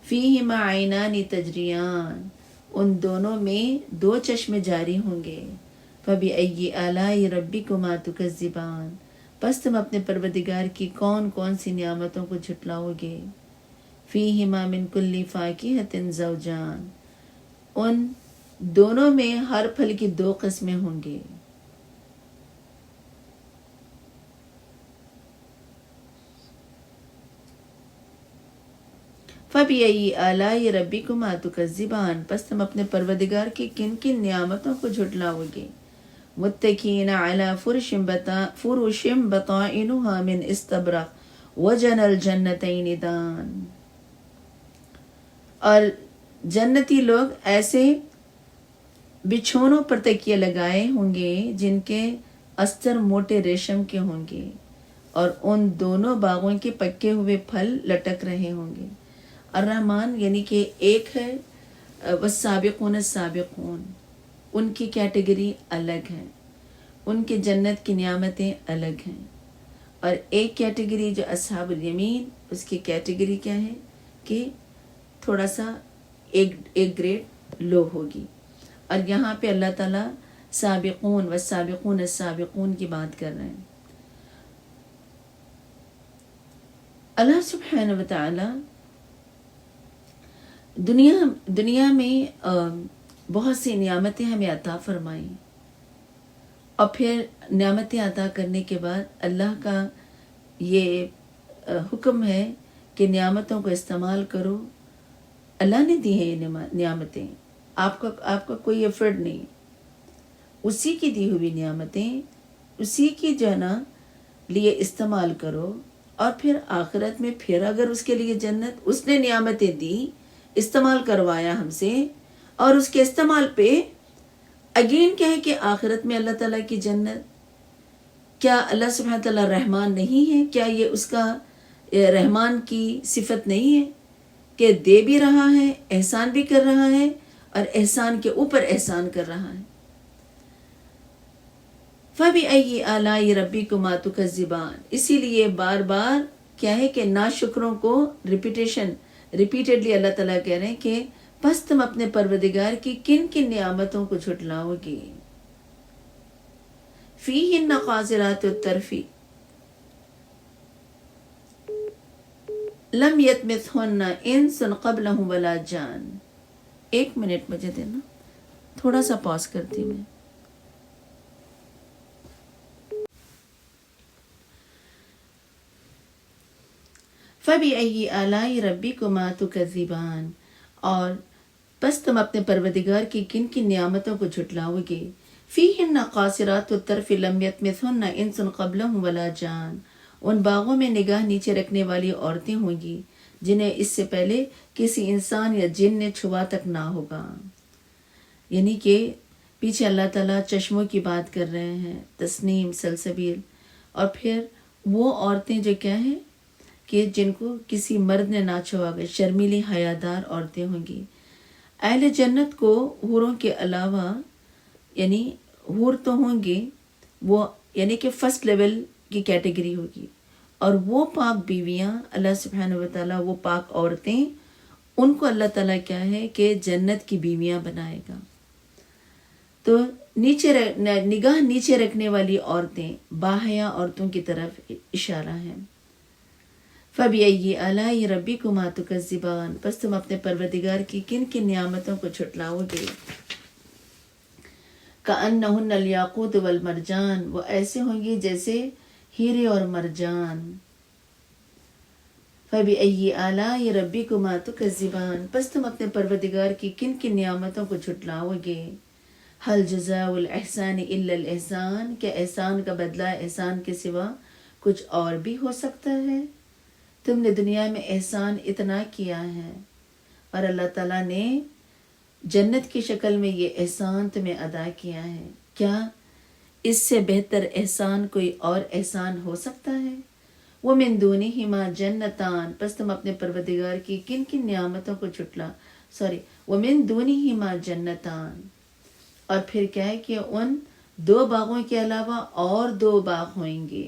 فیہما عینان تجریان، ان دونوں میں 2 چشمے جاری ہوں گے۔ فبأی آلاء ربکما تکذبان، پس تم اپنے پروردگار کی کون کون سی نعمتوں کو جھٹلاؤ گے۔ فیہما من کل فاکہۃ زوجان، ان دونوں میں ہر پھل کی 2 قسمیں ہوں گے۔ فبأی آلاء ربکما تکذبان، پس تم اپنے پروردگار کی کن کن نعمتوں کو جھٹلاؤ گے۔ متکئین علی فرش بطائنها من استبرق وجنى الجنتین دان، اور جنتی لوگ ایسے بچھونوں پر تکیے لگائے ہوں گے جن کے استر موٹے ریشم کے ہوں گے، اور ان دونوں باغوں کے پکے ہوئے پھل لٹک رہے ہوں گے۔ الرحمن یعنی کہ ایک ہے والسابقون السابقون، ان کی کیٹیگری الگ ہے، ان کے جنت کی نعمتیں الگ ہیں، اور ایک کیٹیگری جو اصحاب الیمین، اس کی کیٹیگری کیا ہے کہ تھوڑا سا ایک گریڈ لو ہوگی۔ اور یہاں پہ اللہ تعالیٰ سابقون والسابقون السابقون کی بات کر رہے ہیں۔ اللہ سبحانہ وتعالی دنیا میں بہت سی نعمتیں ہمیں عطا فرمائیں، اور پھر نعمتیں عطا کرنے کے بعد اللہ کا یہ حکم ہے کہ نعمتوں کو استعمال کرو۔ اللہ نے دی ہیں یہ نعمتیں، آپ کا کوئی ایفرٹ نہیں، اسی کی دی ہوئی نعمتیں، اسی کی جو ہے نا لیے استعمال کرو، اور پھر آخرت میں پھر اگر اس کے لیے جنت، اس نے نعمتیں دی، استعمال کروایا ہم سے، اور اس کے استعمال پہ اگین کیا ہے کہ آخرت میں اللہ تعالیٰ کی جنت۔ کیا اللہ سبحانہ تعالیٰ رحمان نہیں ہے؟ کیا یہ اس کا رحمان کی صفت نہیں ہے کہ دے بھی رہا ہے، احسان بھی کر رہا ہے، اور احسان کے اوپر احسان کر رہا ہے۔ فَبِأَيِّ آلَاءِ رَبِّكُمَا تُكَذِّبَانِ، اسی لیے بار بار کیا ہے کہ ناشکروں کو ریپیٹیڈلی اللہ تعالیٰ کہہ رہے ہیں کہ پس تم اپنے پروردگار کی کن کن نعمتوں کو جھٹلاؤ گے۔ فِيهِنَّ قَاصِرَاتُ الطَّرْفِ لَمْ يَطْمِثْهُنَّ إِنسٌ قَبْلَهُمْ وَلَا جَانٌ۔ 1 منٹ مجھے دینا، تھوڑا سا پاس کرتی میں۔ فَبِأَيِّ آلَاءِ رَبِّكُمَا تُكَذِّبَانِ، اور بس تم اپنے پروردگار کی کن کن نعمتوں کو جھٹلاؤ گے. فِيهِنَّ قَاصِرَاتُ الطَّرْفِ لَمْ يَطْمِثْهُنَّ إِنسٌ قَبْلَهُمْ وَلَا جَانٌ، ان باغوں میں نگاہ نیچے رکھنے والی عورتیں ہوں گی جنہیں اس سے پہلے کسی انسان یا جن نے چھوا تک نہ ہوگا. یعنی کہ پیچھے اللہ تعالیٰ چشموں کی بات کر رہے ہیں، تسنیم، سلسبیل، اور پھر وہ عورتیں جو کیا ہیں کہ جن کو کسی مرد نے نہ چھوا گیا، شرمیلی حیادار عورتیں ہوں گی. اہل جنت کو حوروں کے علاوہ یعنی حور تو ہوں گے، وہ یعنی کہ فرسٹ لیول کی کیٹیگری ہوگی، اور وہ پاک بیویاں اللہ سبحانہ و تعالیٰ، وہ پاک عورتیں، ان کو اللہ تعالیٰ کیا ہے کہ جنت کی بیویاں بنائے گا. تو نگاہ نیچے رکھنے والی عورتیں باحیا عورتوں کی طرف اشارہ ہے. فَبِأَيِّ آلَاءِ رَبِّكُمَا تُكَذِّبَانِ، پس تم اپنے پروردگار کی کن کن نعمتوں کو جھٹلاؤ گے. كَأَنَّهُنَّ الْيَاقُوتُ وَالْمَرْجَانُ، وہ ایسے ہوں گی جیسے ہیرے اور مرجان. فَبِأَيِّ آلَاءِ رَبِّكُمَا تُكَذِّبَانِ، پس تم اپنے پروردگار کی کن کن نعمتوں کو جھٹلاؤ گے. هَلْ جَزَاءُ الْإِحْسَانِ إِلَّا الْإِحْسَانُ، کہ احسان کا بدلہ احسان کے سوا کچھ اور بھی ہو سکتا ہے. تم نے دنیا میں احسان اتنا کیا ہے اور اللہ تعالیٰ نے جنت کی شکل میں یہ احسان تمہیں ادا کیا ہے. کیا اس سے بہتر احسان کوئی اور احسان ہو سکتا ہے؟ وَمِن دُونِهِمَا جَنَّتَانِ، پس تم اپنے پروردگار کی کن کن نعمتوں کو وَمِن دُونِهِمَا جَنَّتَانِ، اور پھر کیا ہے کہ ان دو باغوں کے علاوہ اور دو باغ ہوئیں گے.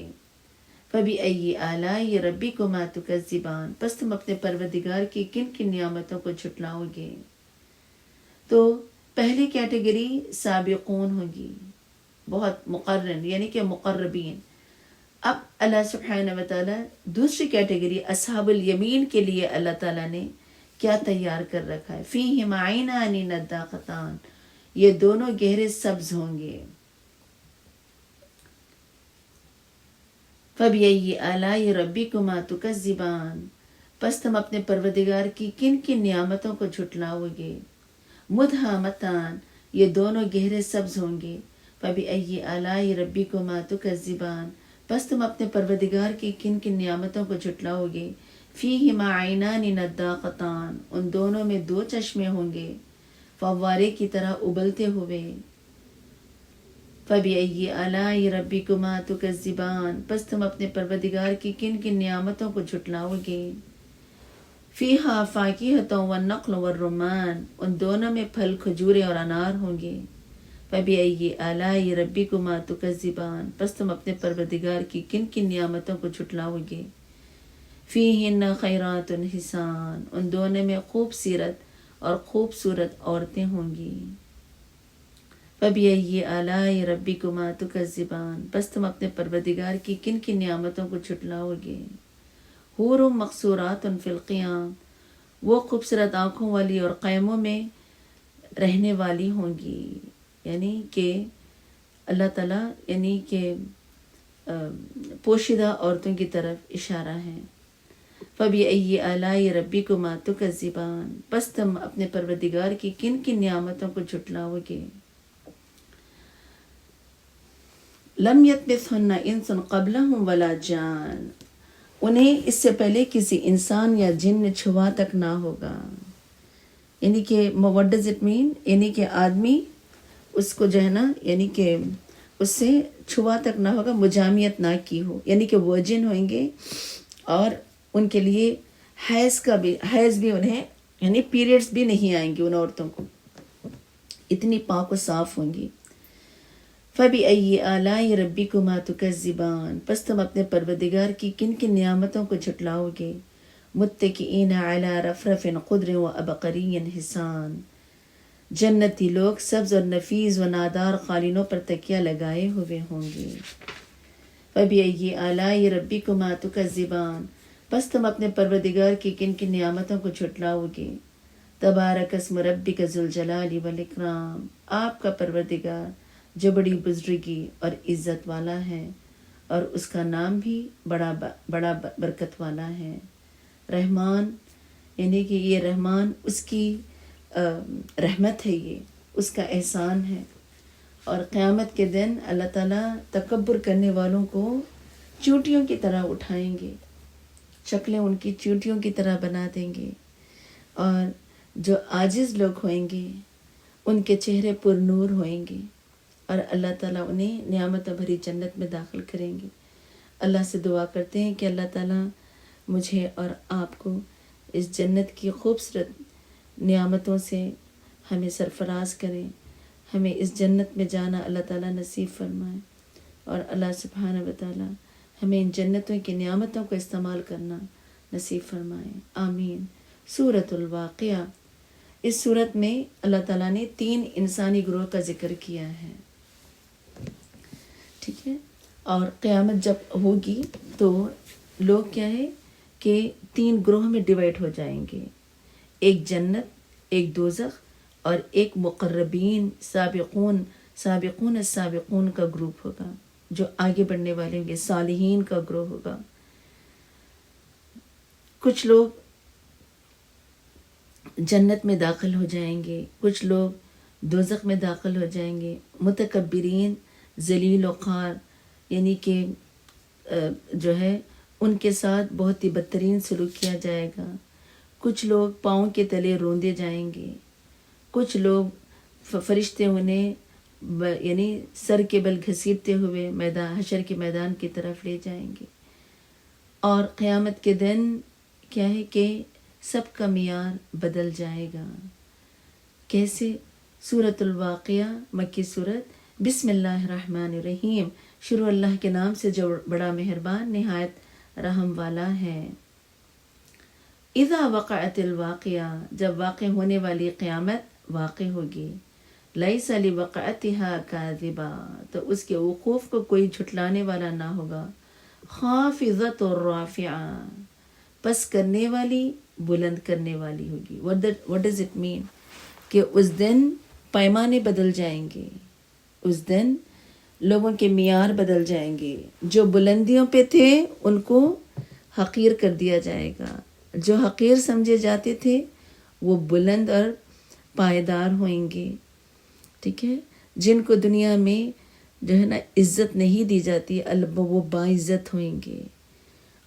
فَبِأَيِّ آلَاءِ رَبِّكُمَا تُكَذِّبَانِ، پس تم اپنے پروردگار کی کن کن نعمتوں کو جھٹلاؤ گے. تو پہلی کیٹیگری سابقون ہوگی، بہت مقرن یعنی کہ مقربین. اب اللہ سبحانہ و تعالیٰ دوسری کیٹیگری اصحاب الیمین کے لیے اللہ تعالیٰ نے کیا تیار کر رکھا ہے. فِيهِمَا عَيْنَانِ نَضَّاخَتَانِ، یہ دونوں گہرے سبز ہوں گے. فَبِأَيِّ آلَاءِ رَبِّكُمَا تُكَذِّبَانِ، پس تم اپنے پروردگار کی کن کن نعمتوں کو جھٹلاؤ گے. مُدْهَامَتَانِ، یہ دونوں گہرے سبز ہوں گے. فَبِأَيِّ آلَاءِ رَبِّكُمَا تُكَذِّبَانِ، پس تم اپنے پروردگار کی کن کن نعمتوں کو جھٹلاؤ گے. فِيهِمَا عَيْنَانِ نَضَّاخَتَانِ، ان دونوں میں دو چشمے ہوں گے فوارے کی طرح ابلتے ہوئے. فَبِأَيِّ آلَاءِ رَبِّكُمَا تُكَذِّبَانِ، پس تم اپنے پروردگار کی کن کن نعمتوں کو جھٹلاؤ گے. فِيهَا فَاكِهَةٌ وَالنَّخْلُ وَالرُّمَّانُ، ان دونوں میں پھل کھجورے اور انار ہوں گے. فَبِأَيِّ آلَاءِ رَبِّكُمَا تُكَذِّبَانِ، پس تم اپنے پروردگار کی کن کن نعمتوں کو جھٹلاؤ گے. فِيهِنَّ خَيْرَاتٌ حِسَانٌ، ان دونوں میں خوبصورت اور خوبصورت عورتیں ہوں گی. فَبِأَيِّ آلَاءِ رَبِّكُمَا تُكَذِّبَانِ، پس تم اپنے پروردگار کی کن کن نعمتوں کو جھٹلاؤ گے. حور مقصورات فی القیام، وہ خوبصورت آنکھوں والی اور قیموں میں رہنے والی ہوں گی. یعنی کہ اللہ تعالیٰ یعنی کہ پوشیدہ عورتوں کی طرف اشارہ ہے. فَبِأَيِّ آلَاءِ رَبِّكُمَا تُكَذِّبَانِ، پس تم اپنے پروردگار کی کن کن نعمتوں کو جھٹلاؤ گے. لَمْ يَطْمِثْهُنَّ إِنسٌ قَبْلَهُمْ وَلَا جَانٌ، انہیں اس سے پہلے کسی انسان یا جن نے چھوا تک نہ ہوگا. یعنی کہ what does it mean، یعنی کہ آدمی اس کو جو ہے نا یعنی کہ اس سے چھوا تک نہ ہوگا، مجامعت نہ کی ہو، یعنی کہ ورجن ہوئیں گے اور ان کے لیے حیض بھی انہیں یعنی پیریڈز بھی نہیں آئیں گے ان عورتوں کو، اتنی پاک و صاف ہوں گی. فَبِأَيِّ آلَاءِ رَبِّكُمَا تُكَذِّبَانِ، پس تم اپنے پروردگار کی کن کن نعمتوں کو جھٹلاؤ گے. مُتَّكِئِينَ عَلَى رَفْرَفٍ خُضْرٍ وَأَبْقَرِيٍّ حِسَانٍ، جنتی لوگ سبز اور نفیس و نادار قالینوں پر تکیہ لگائے ہوئے ہوں گے. فَبِأَيِّ آلَاءِ رَبِّكُمَا تُكَذِّبَانِ، پس تم اپنے پروردگار کی کن کن نعمتوں کو جھٹلاؤ گے. تبارک اسم ربک ذو الجلال والاکرام، آپ کا پروردگار جو بڑی بزرگی اور عزت والا ہے اور اس کا نام بھی بڑا برکت والا ہے. رحمان یعنی کہ یہ رحمان اس کی رحمت ہے، یہ اس کا احسان ہے. اور قیامت کے دن اللہ تعالیٰ تکبر کرنے والوں کو چونٹیوں کی طرح اٹھائیں گے، شکلیں ان کی چونٹیوں کی طرح بنا دیں گے، اور جو عاجز لوگ ہوئیں گے ان کے چہرے پر نور ہوئیں گے، اور اللہ تعالیٰ انہیں نعمتوں بھری جنت میں داخل کریں گے. اللہ سے دعا کرتے ہیں کہ اللہ تعالیٰ مجھے اور آپ کو اس جنت کی خوبصورت نعمتوں سے ہمیں سرفراز کریں، ہمیں اس جنت میں جانا اللہ تعالیٰ نصیب فرمائے، اور اللہ سبحانہ و تعالیٰ ہمیں ان جنتوں کی نعمتوں کو استعمال کرنا نصیب فرمائے. آمین. سورۃ الواقعہ. اس سورت میں اللہ تعالیٰ نے 3 انسانی گروہ کا ذکر کیا ہے. ٹھیک ہے، اور قیامت جب ہوگی تو لوگ کیا ہے کہ 3 گروہ میں ڈیوائڈ ہو جائیں گے. ایک جنت، ایک دوزخ، اور ایک مقربین سابقون السابقون کا گروپ ہوگا، جو آگے بڑھنے والے ہوں گے، صالحین کا گروہ ہوگا. کچھ لوگ جنت میں داخل ہو جائیں گے، کچھ لوگ دوزخ میں داخل ہو جائیں گے. متکبرین، ذلیل و خوار، یعنی کہ جو ہے ان کے ساتھ بہت ہی بدترین سلوک کیا جائے گا. کچھ لوگ پاؤں کے تلے روندے جائیں گے، کچھ لوگ فرشتے انہیں یعنی سر کے بل گھسیٹتے ہوئے حشر کے میدان کی طرف لے جائیں گے. اور قیامت کے دن کیا ہے کہ سب کا معیار بدل جائے گا. کیسے؟ سورۃ الواقعہ مکی سورت. بسم اللہ الرحمن الرحیم. شروع اللہ کے نام سے جو بڑا مہربان نہایت رحم والا ہے. اذا وقعت الواقعہ، جب واقع ہونے والی قیامت واقع ہوگی. لیس لوقعتها کاذبا، تو اس کے وقوف کو کوئی جھٹلانے والا نہ ہوگا. خافضۃ الرافعہ، پس کرنے والی، بلند کرنے والی ہوگی. what does it mean؟ کہ اس دن پیمانے بدل جائیں گے، اس دن لوگوں کے معیار بدل جائیں گے. جو بلندیوں پہ تھے ان کو حقیر کر دیا جائے گا، جو حقیر سمجھے جاتے تھے وہ بلند اور پائیدار ہوئیں گے. ٹھیک ہے، جن کو دنیا میں جو ہے نا عزت نہیں دی جاتی وہ باعزت ہوئیں گے.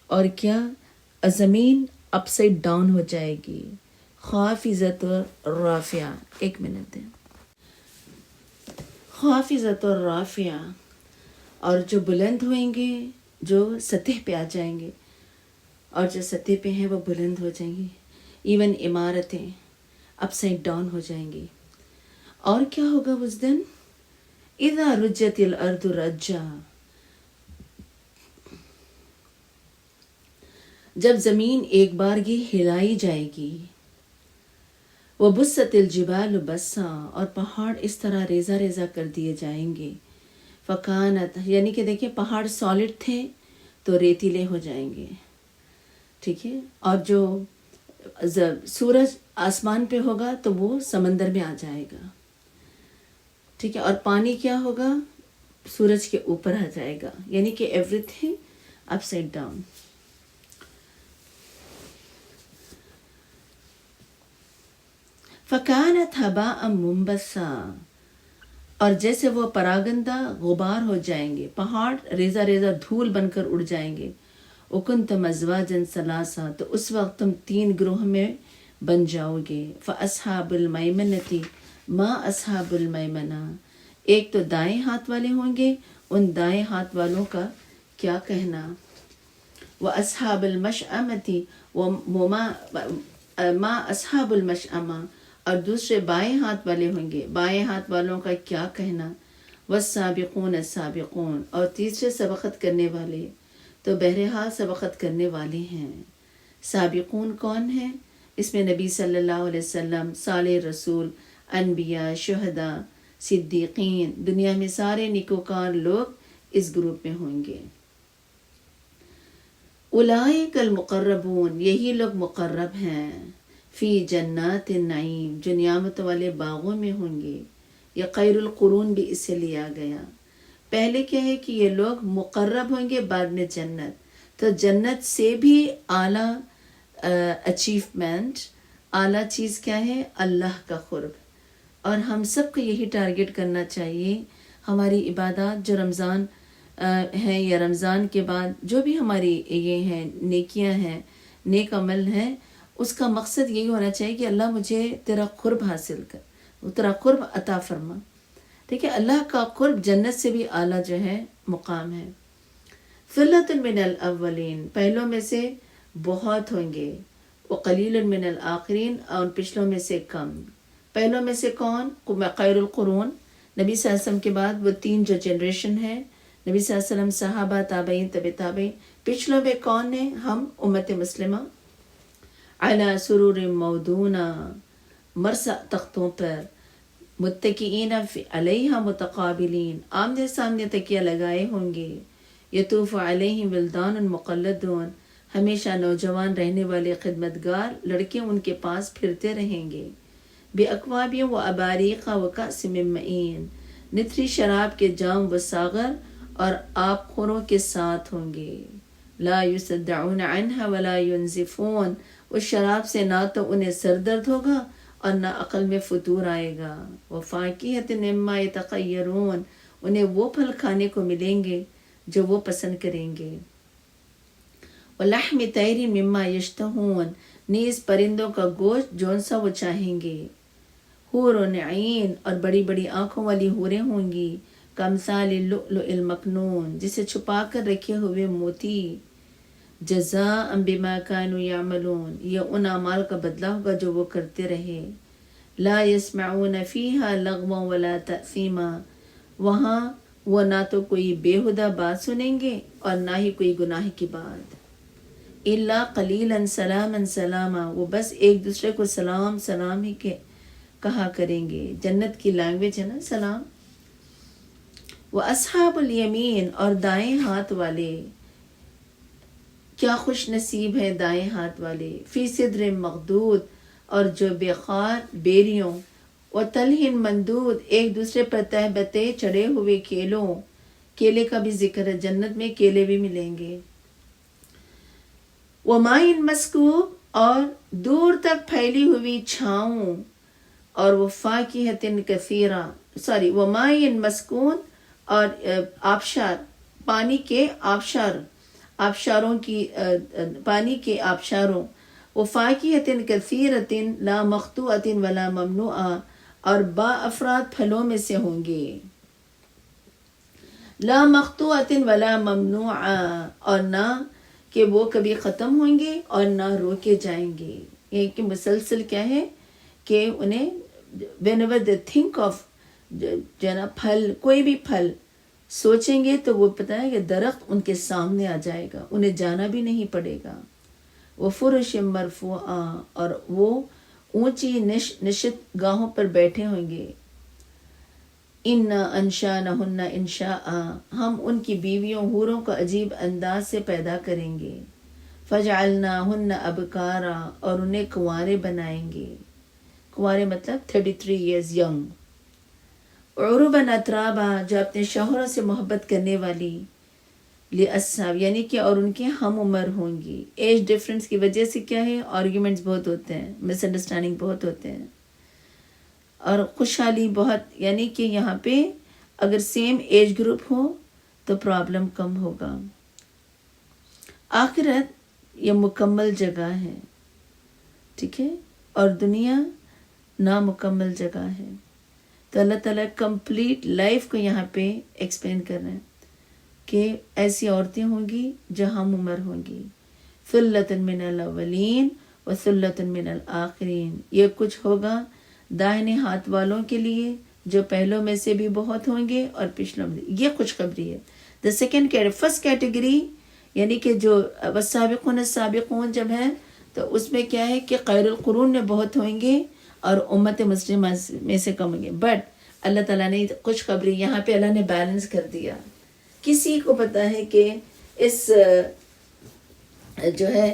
اور کیا؟ زمین اپ سائڈ ڈاؤن ہو جائے گی. خافضۃ الرافعہ. ایک منٹ دیں. خافضۃ الرافعہ، اور جو بلند ہوئیں گے، جو سطح پہ آ جائیں گے، اور جو سطح پہ ہیں وہ بلند ہو جائیں گی. ایون عمارتیں اپ سائڈ ڈاؤن ہو جائیں گی. اور کیا ہوگا اس دن؟ اذا رجت الارض رجا، جب زمین ایک بارگی ہلائی جائے گی. وبست الجبال بسا، اور پہاڑ اس طرح ریزہ ریزہ کر دیے جائیں گے. فکانت، یعنی کہ دیکھیں پہاڑ سالڈ تھے تو ریتیلے ہو جائیں گے. ٹھیک ہے، اور جو سورج آسمان پہ ہوگا تو وہ سمندر میں آ جائے گا. ٹھیک ہے، اور پانی کیا ہوگا؟ سورج کے اوپر آ جائے گا. یعنی کہ ایوری تھنگ اپ سائڈ ڈاؤن. فکانت ہباء منبثا، اور جیسے وہ پراگندہ غبار ہو جائیں گے، پہاڑ ریزہ ریزہ دھول بن کر اڑ جائیں گے. وکنتم ازواجا ثلاثا، تو اس وقت تم 3 گروہ میں بن جاؤ گے. فاصحاب المیمنۃ ما اصحاب المیمنہ، ایک تو دائیں ہاتھ والے ہوں گے، ان دائیں ہاتھ والوں کا کیا کہنا. واصحاب المشأمۃ ما اصحاب المشأمہ، اور دوسرے بائیں ہاتھ والے ہوں گے، بائیں ہاتھ والوں کا کیا کہنا. والسابقون السابقون، اور تیسرے سبقت کرنے والے تو بہرحال سبقت کرنے والے ہیں. سابقون کون ہیں؟ اس میں نبی صلی اللہ علیہ وسلم، صالح رسول، انبیاء، شہداء، صدیقین، دنیا میں سارے نیکوکار لوگ اس گروپ میں ہوں گے. اولئک المقربون، یہی لوگ مقرب ہیں. فی جنات النعیم، جو نعمت والے باغوں میں ہوں گے. یا خیر القرون بھی اس سے لیا گیا. پہلے کیا ہے کہ یہ لوگ مقرب ہوں گے، بعد میں جنت. تو جنت سے بھی اعلیٰ اچیومنٹ، اعلیٰ چیز کیا ہے؟ اللہ کا قرب. اور ہم سب کو یہی ٹارگٹ کرنا چاہیے. ہماری عبادات جو رمضان ہیں یا رمضان کے بعد جو بھی ہماری یہ ہیں نیکیاں ہیں، نیک عمل ہیں، اس کا مقصد یہی ہونا چاہیے کہ اللہ مجھے تیرا قرب حاصل کر، تیرا قرب عطا فرما. ٹھیک ہے، اللہ کا قرب جنت سے بھی اعلیٰ جو ہے مقام ہے. ثلۃ من الاولین، پہلوں میں سے بہت ہوں گے، وقلیل من الآخرین، اور پچھلوں میں سے کم. پہلوں میں سے کون؟ خیر القرون، نبی صلی اللہ علیہ وسلم کے بعد وہ 3 جو جنریشن ہے، نبی صلی اللہ علیہ وسلم، صحابہ، تابعین، تبع تابعین. پچھلوں میں کون ہیں؟ ہم امت مسلمہ. علی سرور موضونہ، مرصع تختوں پر، متکئین علیہا متقابلین، آمنے سامنے تکیہ لگائے ہوں گے. یطوف علیہم ولدان مقلدون، ہمیشہ نوجوان رہنے والے خدمتگار لڑکے ان کے پاس پھرتے رہیں گے. بأکواب و اباریق و کأس من معین، نتری شراب کے جام و ساغر اور آب خوروں کے ساتھ ہوں گے. لا یصدعون عنہا ولا ینزفون، اس شراب سے نہ تو انہیں سر درد ہوگا اور نہ عقل میں فتور آئے گا. وفاکہۃ مما یتخیرون، انہیں وہ پھل کھانے کو ملیں گے جو وہ پسند کریں گے. ولحم طیر مما یشتہون، نیز پرندوں کا گوشت جون سا وہ چاہیں گے. حور عین، اور بڑی بڑی آنکھوں والی حوریں ہوں گی. کمثال اللؤلؤ المکنون، جسے چھپا کر رکھے ہوئے موتی. جزاء بما كانوا یعملون، یہ ان اعمال کا بدلہ ہوگا جو وہ کرتے رہے. لا يسمعون فيها لغوا ولا تأثیما، وہاں وہ نہ تو کوئی بےہودہ بات سنیں گے اور نہ ہی کوئی گناہ کی بات. الا قلیلا سلاما سلاما، وہ بس ایک دوسرے کو سلام سلام ہی کے کہا کریں گے. جنت کی لینگویج ہے نا سلام. واصحاب الیمین، اور دائیں ہاتھ والے، کیا خوش نصیب ہیں دائیں ہاتھ والے. فی صدر مخدود، اور جو بے خار بیریوں، وطلح مندود، ایک دوسرے پر تہ بتہ چڑھے ہوئے کیلوں. کیلے کا بھی ذکر ہے، جنت میں کیلے بھی ملیں گے. وماء مسکوب، اور دور تک پھیلی ہوئی چھاؤں. اور وفاکہۃ کثیرہ، وماء مسکون، اور آبشار، پانی کے آبشار، آبشاروں کی پانی کے آبشاروں. وفاکہۃ کثیرۃ لا مقطوعۃ ولا ممنوعہ، اور با افراد پھلوں میں سے ہوں گے. لا مقطوعۃ ولا ممنوعہ، اور نہ کہ وہ کبھی ختم ہوں گے اور نہ روکے جائیں گے. یہ کہ مسلسل کیا ہے کہ انہیں whenever they think of جو نا پھل، کوئی بھی پھل سوچیں گے تو وہ پتہ ہے کہ درخت ان کے سامنے آ جائے گا، انہیں جانا بھی نہیں پڑے گا. وفرش مرفوعہ، اور وہ اونچی نشت گاہوں پر بیٹھے ہوں گے. انا انشانہن انشاء، ہم ان کی بیویوں حوروں کو عجیب انداز سے پیدا کریں گے. فجعلناہن ابکارا، اور انہیں کنوارے بنائیں گے. کنوارے مطلب 33 years young. عرباً اترابا، جو اپنے شوہروں سے محبت کرنے والی. لأصحاب، یعنی کہ اور ان کے ہم عمر ہوں گی. ایج ڈفرینس کی وجہ سے کیا ہے، آرگیومنٹس بہت ہوتے ہیں، مس انڈرسٹینڈنگ بہت ہوتے ہیں، اور خوشحالی بہت، یعنی کہ یہاں پہ اگر سیم ایج گروپ ہو تو پرابلم کم ہوگا. آخرت یہ مکمل جگہ ہے، ٹھیک ہے، اور دنیا نامکمل جگہ ہے. تو اللہ تعالیٰ کمپلیٹ لائف کو یہاں پہ ایکسپلین کر رہے ہیں کہ ایسی عورتیں ہوں گی جو ہم عمر ہوں گی. ثلۃ من الاولین و ثلۃ من الآخرین، یہ کچھ ہوگا دائیں ہاتھ والوں کے لیے جو پہلوں میں سے بھی بہت ہوں گے اور پچھلوں میں. یہ خوشخبری ہے. دا سیکنڈ فرسٹ کیٹیگری یعنی کہ جو والسابقون السابقون جب ہیں تو اس میں کیا ہے کہ خیر القرون میں بہت ہوں گے اور امت مسلمہ میں سے کم ہوں گے. بٹ اللہ تعالیٰ نے خوشخبری یہاں پہ اللہ نے بیلنس کر دیا. کسی کو پتا ہے کہ اس جو ہے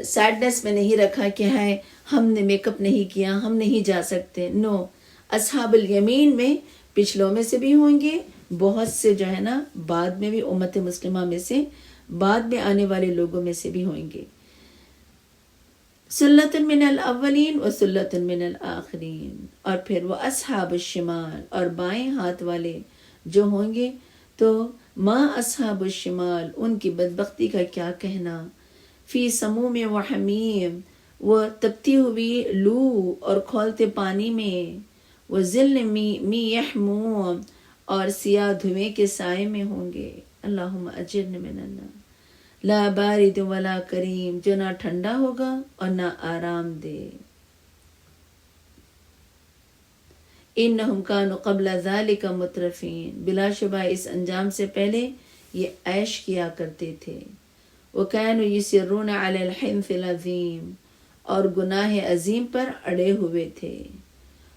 سیڈنس میں نہیں رکھا کہ ہے ہم نے میک اپ نہیں کیا، ہم نہیں جا سکتے. نو، اصحاب الیمین میں پچھلوں میں سے بھی ہوں گے، بہت سے جو ہے نا بعد میں بھی امت مسلمہ میں سے بعد میں آنے والے لوگوں میں سے بھی ہوں گے. سلۃ من الاولین و سلۃ من الآخرین، اور پھر وہ اصحاب الشمال، اور بائیں ہاتھ والے جو ہوں گے تو ما اصحاب الشمال، ان کی بدبختی کا کیا کہنا، فی سموم و حمیم، وہ تپتی ہوئی لو اور کھولتے پانی میں، وہ ظل می یحموم، اور سیاہ دھویں کے سائے میں ہوں گے۔ اللہم اجرن من النار۔ لا بارد ولا کریم، جو نہ ٹھنڈا ہوگا اور نہ آرام دے۔ انہم کانوا قبل ذالک مترفین، بلا شبہ اس انجام سے پہلے یہ عیش کیا کرتے تھے۔ وکانوا یصرون علی الحنث العظیم، اور گناہ عظیم پر اڑے ہوئے تھے۔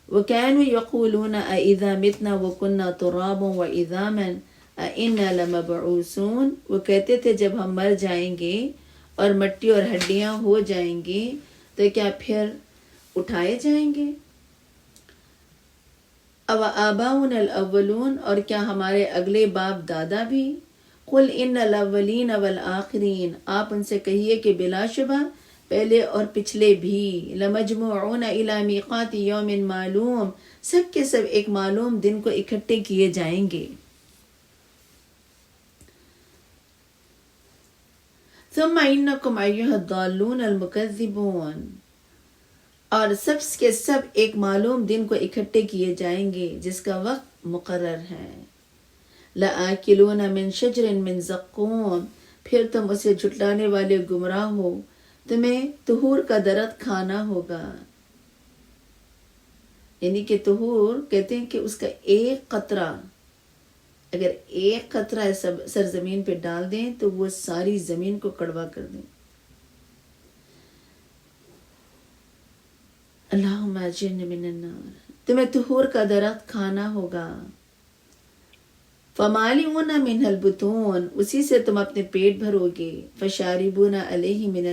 وکانوا یقولون اذا متنا وکنا ترابا وعظاما انا لمبعوثون، وہ کہتے تھے جب ہم مر جائیں گے اور مٹی اور ہڈیاں ہو جائیں گے تو کیا پھر اٹھائے جائیں گے؟ او آباؤنا الاولون، اور کیا ہمارے اگلے باپ دادا بھی؟ قل ان الاولین والآخرین، آپ ان سے کہیے کہ بلا شبہ پہلے اور پچھلے بھی، لمجموعون الی میقات یوم معلوم، سب کے سب ایک معلوم دن کو اکٹھے کیے جائیں گے۔ ثم انکم ایھا الضالون المکذبون، اور سب کے سب ایک معلوم دن کو اکٹھے کیے جائیں گے جس کا وقت مقرر ہے۔ لآکلون من شجر من زقوم، پھر تم اسے جھٹلانے والے گمراہ ہو، تمہیں طہور کا درخت کھانا ہوگا۔ یعنی کہ طہور کہتے ہیں کہ اس کا ایک قطرہ، اگر ایک قطرہ سرزمین پہ ڈال دیں تو وہ ساری زمین کو کڑوا کر دیں۔ اللہم اجرنی من النار، تمہیں طہور کا درخت کھانا ہوگا۔ فمالئون منہ البطون، اسی سے تم اپنے پیٹ بھرو گے۔ فشاربون علیہ من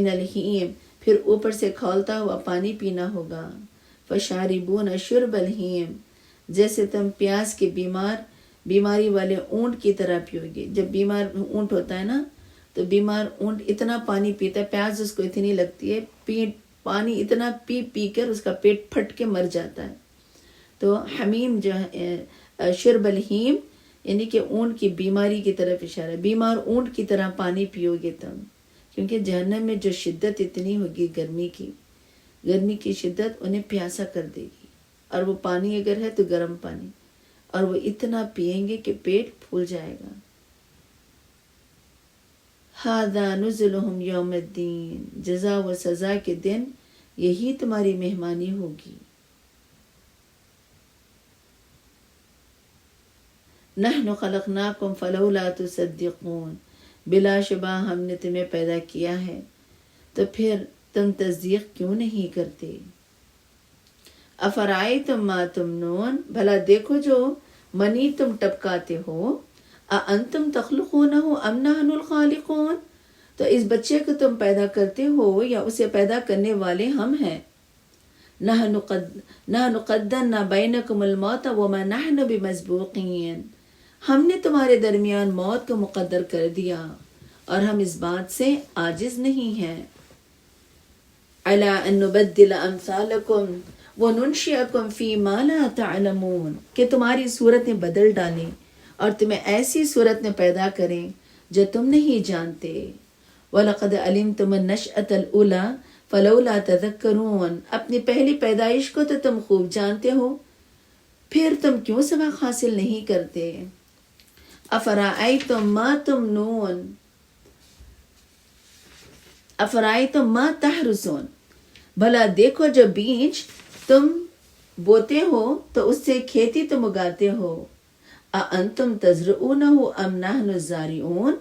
الحیم، پھر اوپر سے کھولتا ہوا پانی پینا ہوگا۔ فشاربون شرب الحیم، جیسے تم پیاس کے بیماری والے اونٹ کی طرح پیو گے۔ جب بیمار اونٹ ہوتا ہے نا تو بیمار اونٹ اتنا پانی پیتا ہے، پیاس اس کو اتنی لگتی ہے، پانی اتنا پی کر اس کا پیٹ پھٹ کے مر جاتا ہے۔ تو حمیم جو ہے شرب الحیم، یعنی کہ اونٹ کی بیماری کی طرف اشارہ ہے، بیمار اونٹ کی طرح پانی پیو گے تم، کیونکہ جہنم میں جو شدت اتنی ہوگی گرمی کی شدت انہیں پیاسا کر دے گی، اور وہ پانی اگر ہے تو گرم پانی، اور وہ اتنا پئیں گے کہ پیٹ پھول جائے گا۔ ھذا نزلہم یوم الدین، جزا و سزا کے دن یہی تمہاری مہمانی ہوگی۔ نحن خلقناکم فلولا تصدقون، بلا شبہ ہم نے تمہیں پیدا کیا ہے تو پھر تم تصدیق کیوں نہیں کرتے؟ افرائیتم ما تمنون، بھلا دیکھو جو منی تم ٹپکاتے ہو، اانتم تخلقونہ ام نحن الخالقون، تو اس بچے کو تم پیدا کرتے ہو یا اسے پیدا کرنے والے ہم ہیں۔ نحن قدرنا بینکم الموت وما نحن بمسبوقین، ہم نے تمہارے درمیان موت کو مقدر کر دیا اور ہم اس بات سے عاجز نہیں ہیں۔ علی ان نبدل امثالکم وننشئکم فی ما لا تعلمون، کہ تمہاری صورتیں بدل ڈالیں اور تمہیں ایسی صورت میں پیدا کریں جو تم نہیں جانتے۔ وَلَقَدْ عَلِمْتُمُ النَّشْأَةَ الْأُولَىٰ فَلَوْلَا تَذَكَّرُونَ، اپنی پہلی پیدائش کو تو تم خوب جانتے ہو، پھر تم کیوں سبق حاصل نہیں کرتے؟ افرأیتم ما تمنون، افرأیتم ما تحرثون، بھلا دیکھو جو بیج تم بوتے ہو تو اس سے کھیتی تم اگاتے ہو۔ اانتم تزرعونہ ام نحن الزارعون،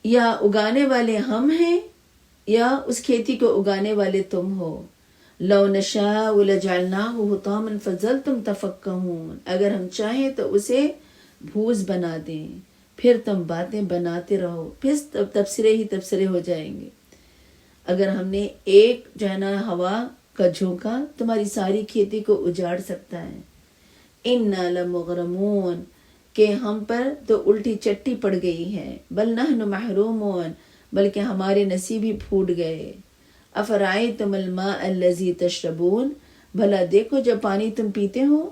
یا اگانے والے ہم ہیں یا اس کھیتی کو اگانے والے تم ہو۔ لو نشاء لجعلناہ حطاما فظلتم تفکہون، اگر ہم چاہیں تو اسے بھوس بنا دیں، پھر تم باتیں بناتے رہو، پھر تبصرے ہی تبصرے ہو جائیں گے۔ اگر ہم نے ایک جو ہے نا ہوا کا جھونکا تمہاری ساری کھیتی کو اجاڑ سکتا ہے۔ انا لمغرمون، کہ ہم پر تو الٹی چٹی پڑ گئی ہے۔ بل نحن محرومون، بلکہ ہمارے نصیب ہی پھوٹ گئے. افرأیتم الماء الذی تشربون، بھلا دیکھو جو پانی تم پیتے ہو.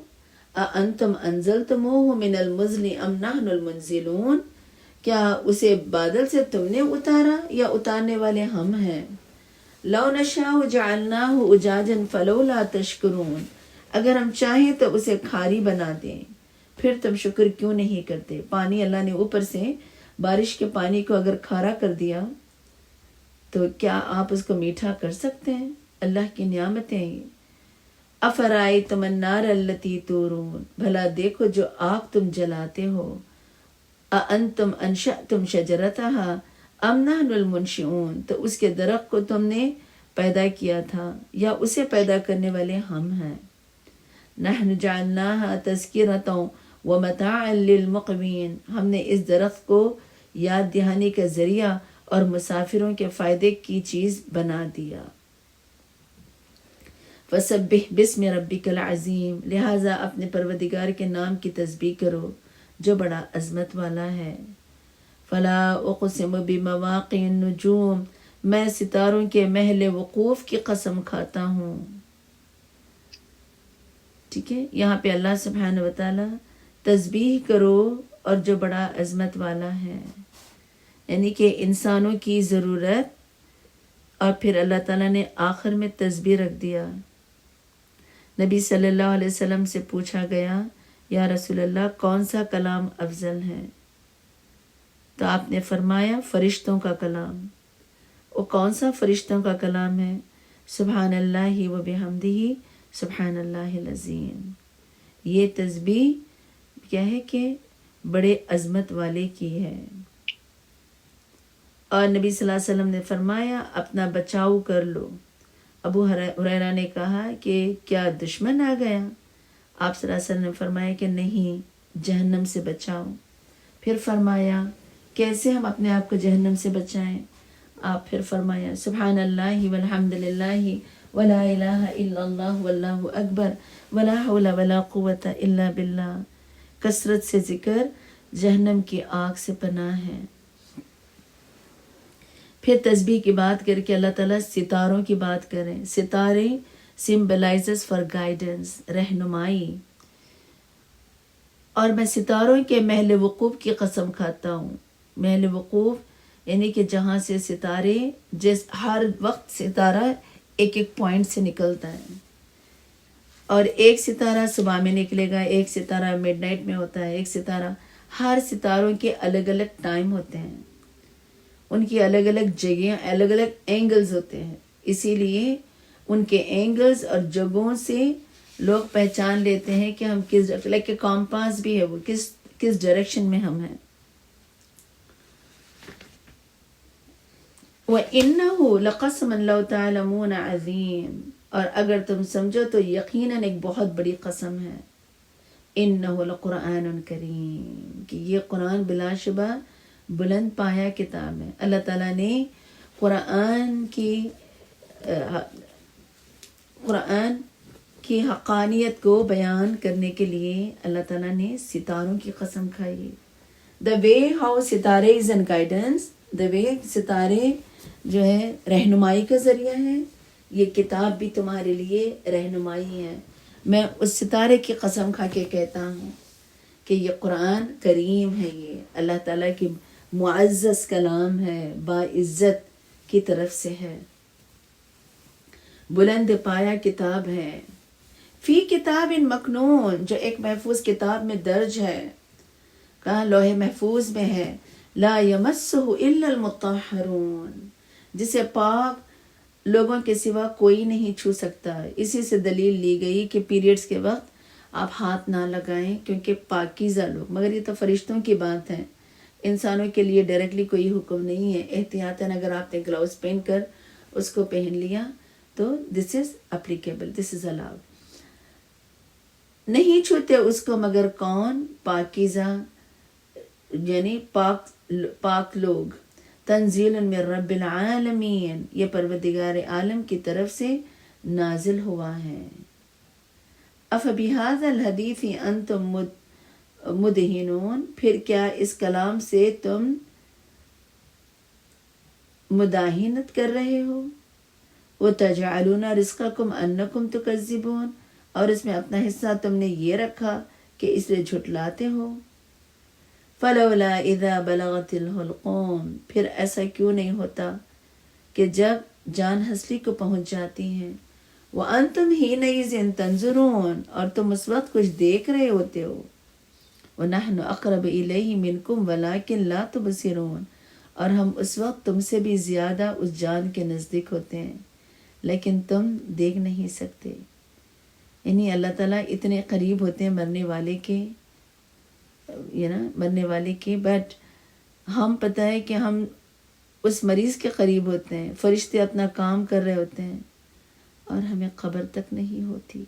اانتم انزلتموہ من المزن ام نحن المنزلون، کیا اسے بادل سے تم نے اتارا یا اتارنے والے ہم ہیں. لو نشاء جعلناہ اجاجا فلولا تشکرون، اگر ہم چاہیں تو اسے کھاری بنا دیں، پھر تم شکر کیوں نہیں کرتے. پانی اللہ نے اوپر سے بارش کے پانی کو اگر کھارا کر دیا تو کیا آپ اس کو میٹھا کر سکتے ہیں؟ اللہ کی نعمتیں ہیں. افرأیتم النار التی تورون، بھلا دیکھو جو آگ تم جلاتے ہو. اانتم انشأتم شجرتها ام نحن المنشئون، تو اس کے درخت کو تم نے پیدا کیا تھا یا اسے پیدا کرنے والے ہم ہیں. نحن جعلناها تذکرۃ ومتاعا للمقوین، ہم نے اس درخت کو یاد دہانی کا ذریعہ اور مسافروں کے فائدے کی چیز بنا دیا. فسبح بسم ربک العظیم، لہٰذا اپنے پروردگار کے نام کی تسبیح کرو جو بڑا عظمت والا ہے. فلا اقسم بمواقع النجوم، میں ستاروں کے محل وقوف کی قسم کھاتا ہوں. ٹھیک ہے، یہاں پہ اللہ سبحانہ و تعالی تسبیح کرو اور جو بڑا عظمت والا ہے، یعنی کہ انسانوں کی ضرورت، اور پھر اللہ تعالیٰ نے آخر میں تسبیح رکھ دیا. نبی صلی اللہ علیہ وسلم سے پوچھا گیا یا رسول اللہ کون سا کلام افضل ہے؟ تو آپ نے فرمایا فرشتوں کا کلام. وہ کون سا فرشتوں کا کلام ہے؟ سبحان اللہ و بحمدہ سبحان اللہ العظیم. یہ تسبیح کیا ہے کہ بڑے عظمت والے کی ہے. اور نبی صلی اللہ علیہ وسلم نے فرمایا اپنا بچاؤ کر لو. ابو ہریرہ نے کہا کہ کیا دشمن آ گیا؟ آپ صلی اللہ علیہ وسلم نے فرمایا کہ نہیں، جہنم سے بچاؤ. پھر فرمایا کیسے ہم اپنے آپ کو جہنم سے بچائیں؟ آپ پھر فرمایا سبحان اللہ والحمد للہ ولا الہ الا اللہ واللہ اکبر ولا حول ولا قوة الا باللہ. کثرت سے ذکر جہنم کی آگ سے پناہ ہے. پھر تسبیح کی بات کر کے اللہ تعالیٰ ستاروں کی بات کریں. ستارے سمبلائزز فار گائیڈنس، رہنمائی. اور میں ستاروں کے محل وقوف کی قسم کھاتا ہوں. محل وقوف یعنی کہ جہاں سے ستارے، ہر وقت ستارہ ایک ایک پوائنٹ سے نکلتا ہے، اور ایک ستارہ صبح میں نکلے گا، ایک ستارہ مڈ نائٹ میں ہوتا ہے، ایک ستارہ، ہر ستاروں کے الگ الگ ٹائم ہوتے ہیں، ان کی الگ الگ جگہیں، الگ الگ اینگلز ہوتے ہیں. اسی لیے ان کے اینگلز اور جگہوں سے لوگ پہچان لیتے ہیں کہ ہم کس، لائک کمپاس بھی ہے، وہ کس ڈائریکشن میں ہم ہیں. وَإِنَّهُ لَقَسْمٌ لَوْ تَعْلَمُونَ عَظِيمٌ، اور اگر تم سمجھو تو یقیناً ایک بہت بڑی قسم ہے. إِنَّهُ لَقُرْآنٌ كَرِيمٌ، کہ یہ قرآن بلا شبہ بلند پایا کتاب ہے. اللہ تعالیٰ نے قرآن کی حقانیت کو بیان کرنے کے لیے اللہ تعالیٰ نے ستاروں کی قسم کھائی. The way how ستارے is an guidance، the way ستارے جو ہے رہنمائی کا ذریعہ ہے، یہ کتاب بھی تمہارے لیے رہنمائی ہے. میں اس ستارے کی قسم کھا کے کہتا ہوں کہ یہ قرآن کریم ہے، یہ اللہ تعالیٰ کی معزز کلام ہے، باعزت کی طرف سے ہے، بلند پایا کتاب ہے. فی کتاب مکنون، جو ایک محفوظ کتاب میں درج ہے، کہاں؟ لوح محفوظ میں ہے. لا یمسہ الا المطہرون، جسے پاک لوگوں کے سوا کوئی نہیں چھو سکتا. اسی سے دلیل لی گئی کہ پیریڈز کے وقت آپ ہاتھ نہ لگائیں کیونکہ پاکیزہ لوگ، مگر یہ تو فرشتوں کی بات ہے، انسانوں کے لیے ڈائریکٹلی کوئی حکم نہیں ہے. احتیاطاً اگر آپ نے گلاؤز پہن کر اس کو پہن لیا تو دس is applicable, this is allowed. نہیں چھوتے اس کو مگر کون؟ پاکیزہ، یعنی پاک لوگ. تنزیل من رب العالمین، یہ پروردگار عالم کی طرف سے نازل ہوا ہے. افبہذا الحدیث انتم مدہنون، پھر کیا اس کلام سے تم مداہنت کر رہے ہو. وَتَجْعَلُونَ رِزْقَكُمْ أَنَّكُمْ تُكَذِّبُونَ، اور اس میں اپنا حصہ تم نے یہ رکھا کہ اس لیے جھٹلاتے ہو. فَلَوْلَا إِذَا بَلَغَتِ الْحُلْقُومَ، پھر ایسا کیوں نہیں ہوتا کہ جب جان ہنسلی کو پہنچ جاتی ہیں. وَأَنْتُمْ حِينَئِذٍ تَنْظُرُونَ، اور تم اس وقت کچھ دیکھ رہے ہوتے ہو. وَنَحْنُ أَقْرَبُ إِلَيْهِ مِنْكُمْ وَلَكِنْ لَا تُبْصِرُونَ، اور ہم اس وقت تم سے بھی زیادہ اس جان کے نزدیک ہوتے ہیں لیکن تم دیکھ نہیں سکتے. یعنی اللہ تعالیٰ اتنے قریب ہوتے ہیں مرنے والے کے، مرنے والے کے، بٹ ہم پتہ ہے کہ ہم اس مریض کے قریب ہوتے ہیں، فرشتے اپنا کام کر رہے ہوتے ہیں اور ہمیں خبر تک نہیں ہوتی.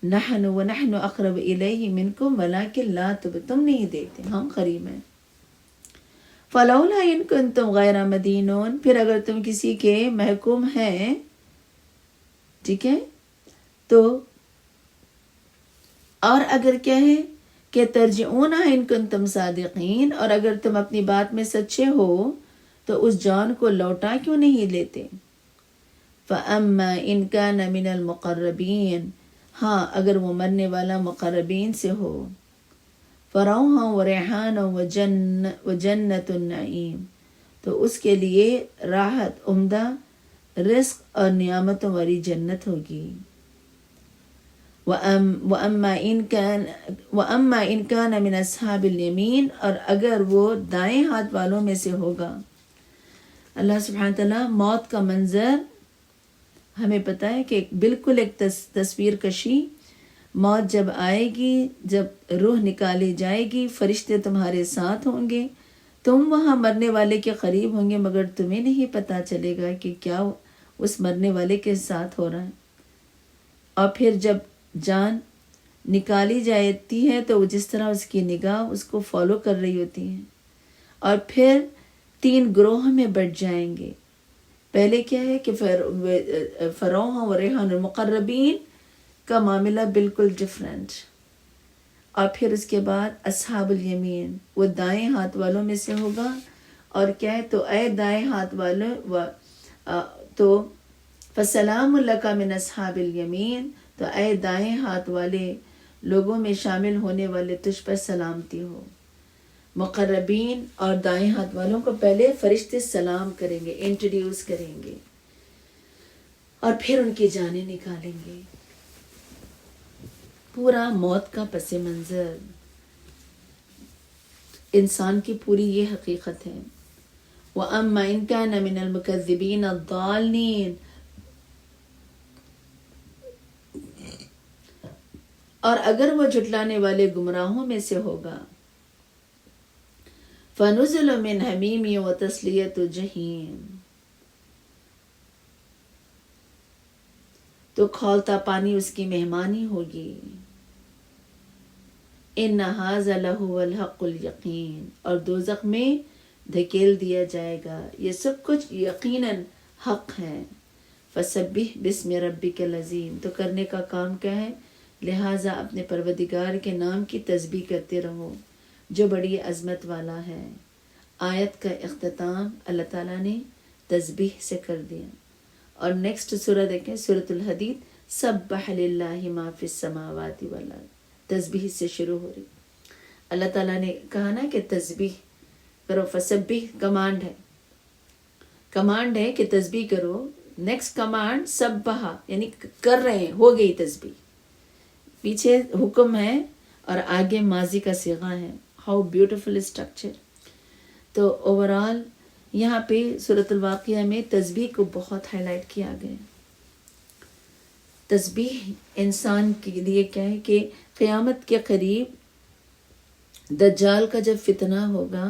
وَنَحْنُ أَقْرَبُ إِلَيْهِ مِنْكُمْ وَلَكِنْ لَا تُبْصِرُونَ، تم نہیں دیکھتے، ہم قریب ہیں. فَلَوْلَا إِن كُنتُمْ غَيْرَ مَدِينِينَ، پھر اگر تم کسی کے محکوم ہیں، ٹھیک ہے، تو اور اگر کیا ہے کہ ترجعونها إن كنتم صادقین، اور اگر تم اپنی بات میں سچے ہو تو اس جان کو لوٹا کیوں نہیں لیتے. فَأَمَّا إِن كَانَ مِنَ الْمُقَرَّبِينَ، ہاں اگر وہ مرنے والا مقربین سے ہو. فَرَوْحٌ وَرَيْحَانٌ وَجَنَّةُ النَّعِيمِ، تو اس کے لیے راحت، عمدہ رزق اور نعمتوں والی جنت ہوگی. وَأَمَّا إِن كَانَ مِنْ أَصْحَابِ الْيَمِينِ، اور اگر وہ دائیں ہاتھ والوں میں سے ہوگا. اللہ سبحانہ تعالیٰ موت کا منظر ہمیں پتہ ہے کہ بالکل ایک تصویر کشی، موت جب آئے گی، جب روح نکالی جائے گی، فرشتے تمہارے ساتھ ہوں گے، تم وہاں مرنے والے کے قریب ہوں گے مگر تمہیں نہیں پتہ چلے گا کہ کیا اس مرنے والے کے ساتھ ہو رہا ہے. اور پھر جب جان نکالی جاتی ہے تو جس طرح اس کی نگاہ اس کو فالو کر رہی ہوتی ہے. اور پھر 3 گروہ میں بٹ جائیں گے. پہلے کیا ہے کہ فروح و ریحان المقربین کا معاملہ بالکل ڈیفرنٹ، اور پھر اس کے بعد اصحاب الیمین، وہ دائیں ہاتھ والوں میں سے ہوگا. اور کیا ہے تو اے دائیں ہاتھ والوں تو فسلام لک من اصحاب الیمین، تو اے دائیں ہاتھ والے لوگوں میں شامل ہونے والے تجھ پر سلامتی ہو. مقربین اور دائیں ہاتھ والوں کو پہلے فرشتے سلام کریں گے، انٹروڈیوس کریں گے، اور پھر ان کی جانیں نکالیں گے. پورا موت کا پس منظر، انسان کی پوری یہ حقیقت ہے. وَأَمَّا إِن كَانَ مِنَ الْمُكَذِّبِينَ الضَّالِّينَ، اور اگر وہ جھٹلانے والے گمراہوں میں سے ہوگا. فَنُزُلٌ مِّنْ حَمِيمٍ وَتَصْلِيَةُ جَحِيمٍ، تو کھولتا پانی اس کی مہمانی ہوگی. إِنَّ هَذَا لَهُوَ الْحَقُّ الْيَقِينُ، اور دوزخ میں دھکیل دیا جائے گا، یہ سب کچھ یقیناً حق ہے. فَسَبِّحْ بِاسْمِ رَبِّكَ الْعَظِيمِ، تو کرنے کا کام کیا ہے، لہٰذا اپنے پروردگار کے نام کی تسبیح کرتے رہو جو بڑی عظمت والا ہے. آیت کا اختتام اللہ تعالیٰ نے تسبیح سے کر دیا. اور نیکسٹ سورہ دیکھیں، سورۃ الحدید، سبح للہ ما فی السماوات والارض، تسبیح سے شروع ہو رہی. اللہ تعالیٰ نے کہا نا کہ تسبیح کرو، فسبح کمانڈ ہے کہ تسبیح کرو. نیکسٹ کمانڈ سبح، یعنی کر رہے ہیں، ہو گئی تسبیح. پیچھے حکم ہے اور آگے ماضی کا صیغہ ہے. How beautiful structure. تو اوورآل یہاں پہ سورۃ الواقعہ میں تسبیح کو بہت ہائی لائٹ کیا گیا. تسبیح انسان کے لیے کیا ہے کہ قیامت کے قریب دجال کا جب فتنہ ہوگا،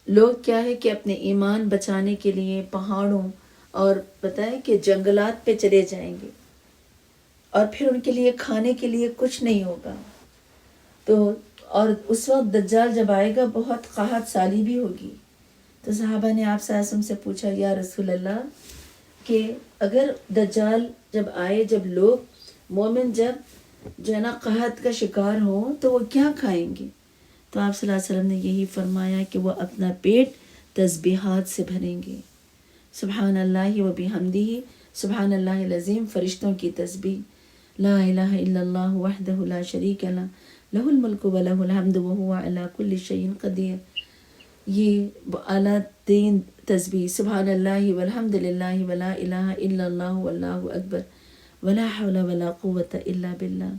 لوگ کیا ہے کہ اپنے ایمان بچانے کے لیے پہاڑوں اور پتہ ہے کہ جنگلات پہ چلے جائیں گے، اور پھر ان کے لیے کھانے کے لیے کچھ نہیں ہوگا. تو اور اس وقت دجال جب آئے گا بہت قحط سالی بھی ہوگی. تو صحابہ نے آپ صلی اللہ علیہ وسلم سے پوچھا، یا رسول اللہ، کہ اگر دجال جب آئے، جب لوگ مومن جب جو ہے نا قحط کا شکار ہوں تو وہ کیا کھائیں گے؟ تو آپ صلی اللہ علیہ وسلم نے یہی فرمایا کہ وہ اپنا پیٹ تسبیحات سے بھریں گے. سبحان اللہ و بحمدہ، سبحان اللہ العظیم، فرشتوں کی تسبیح، لا الہ الا اللہ وحدہ لا شریک لہ، لہ الملک و لہ الحمد وہو علی کل شیء قدیر. یہ اعلیٰ ترین تسبیح سبحان اللہ والحمد للہ ولا الہ الا اللہ واللہ اکبر ولا حول ولا قوة الا باللہ.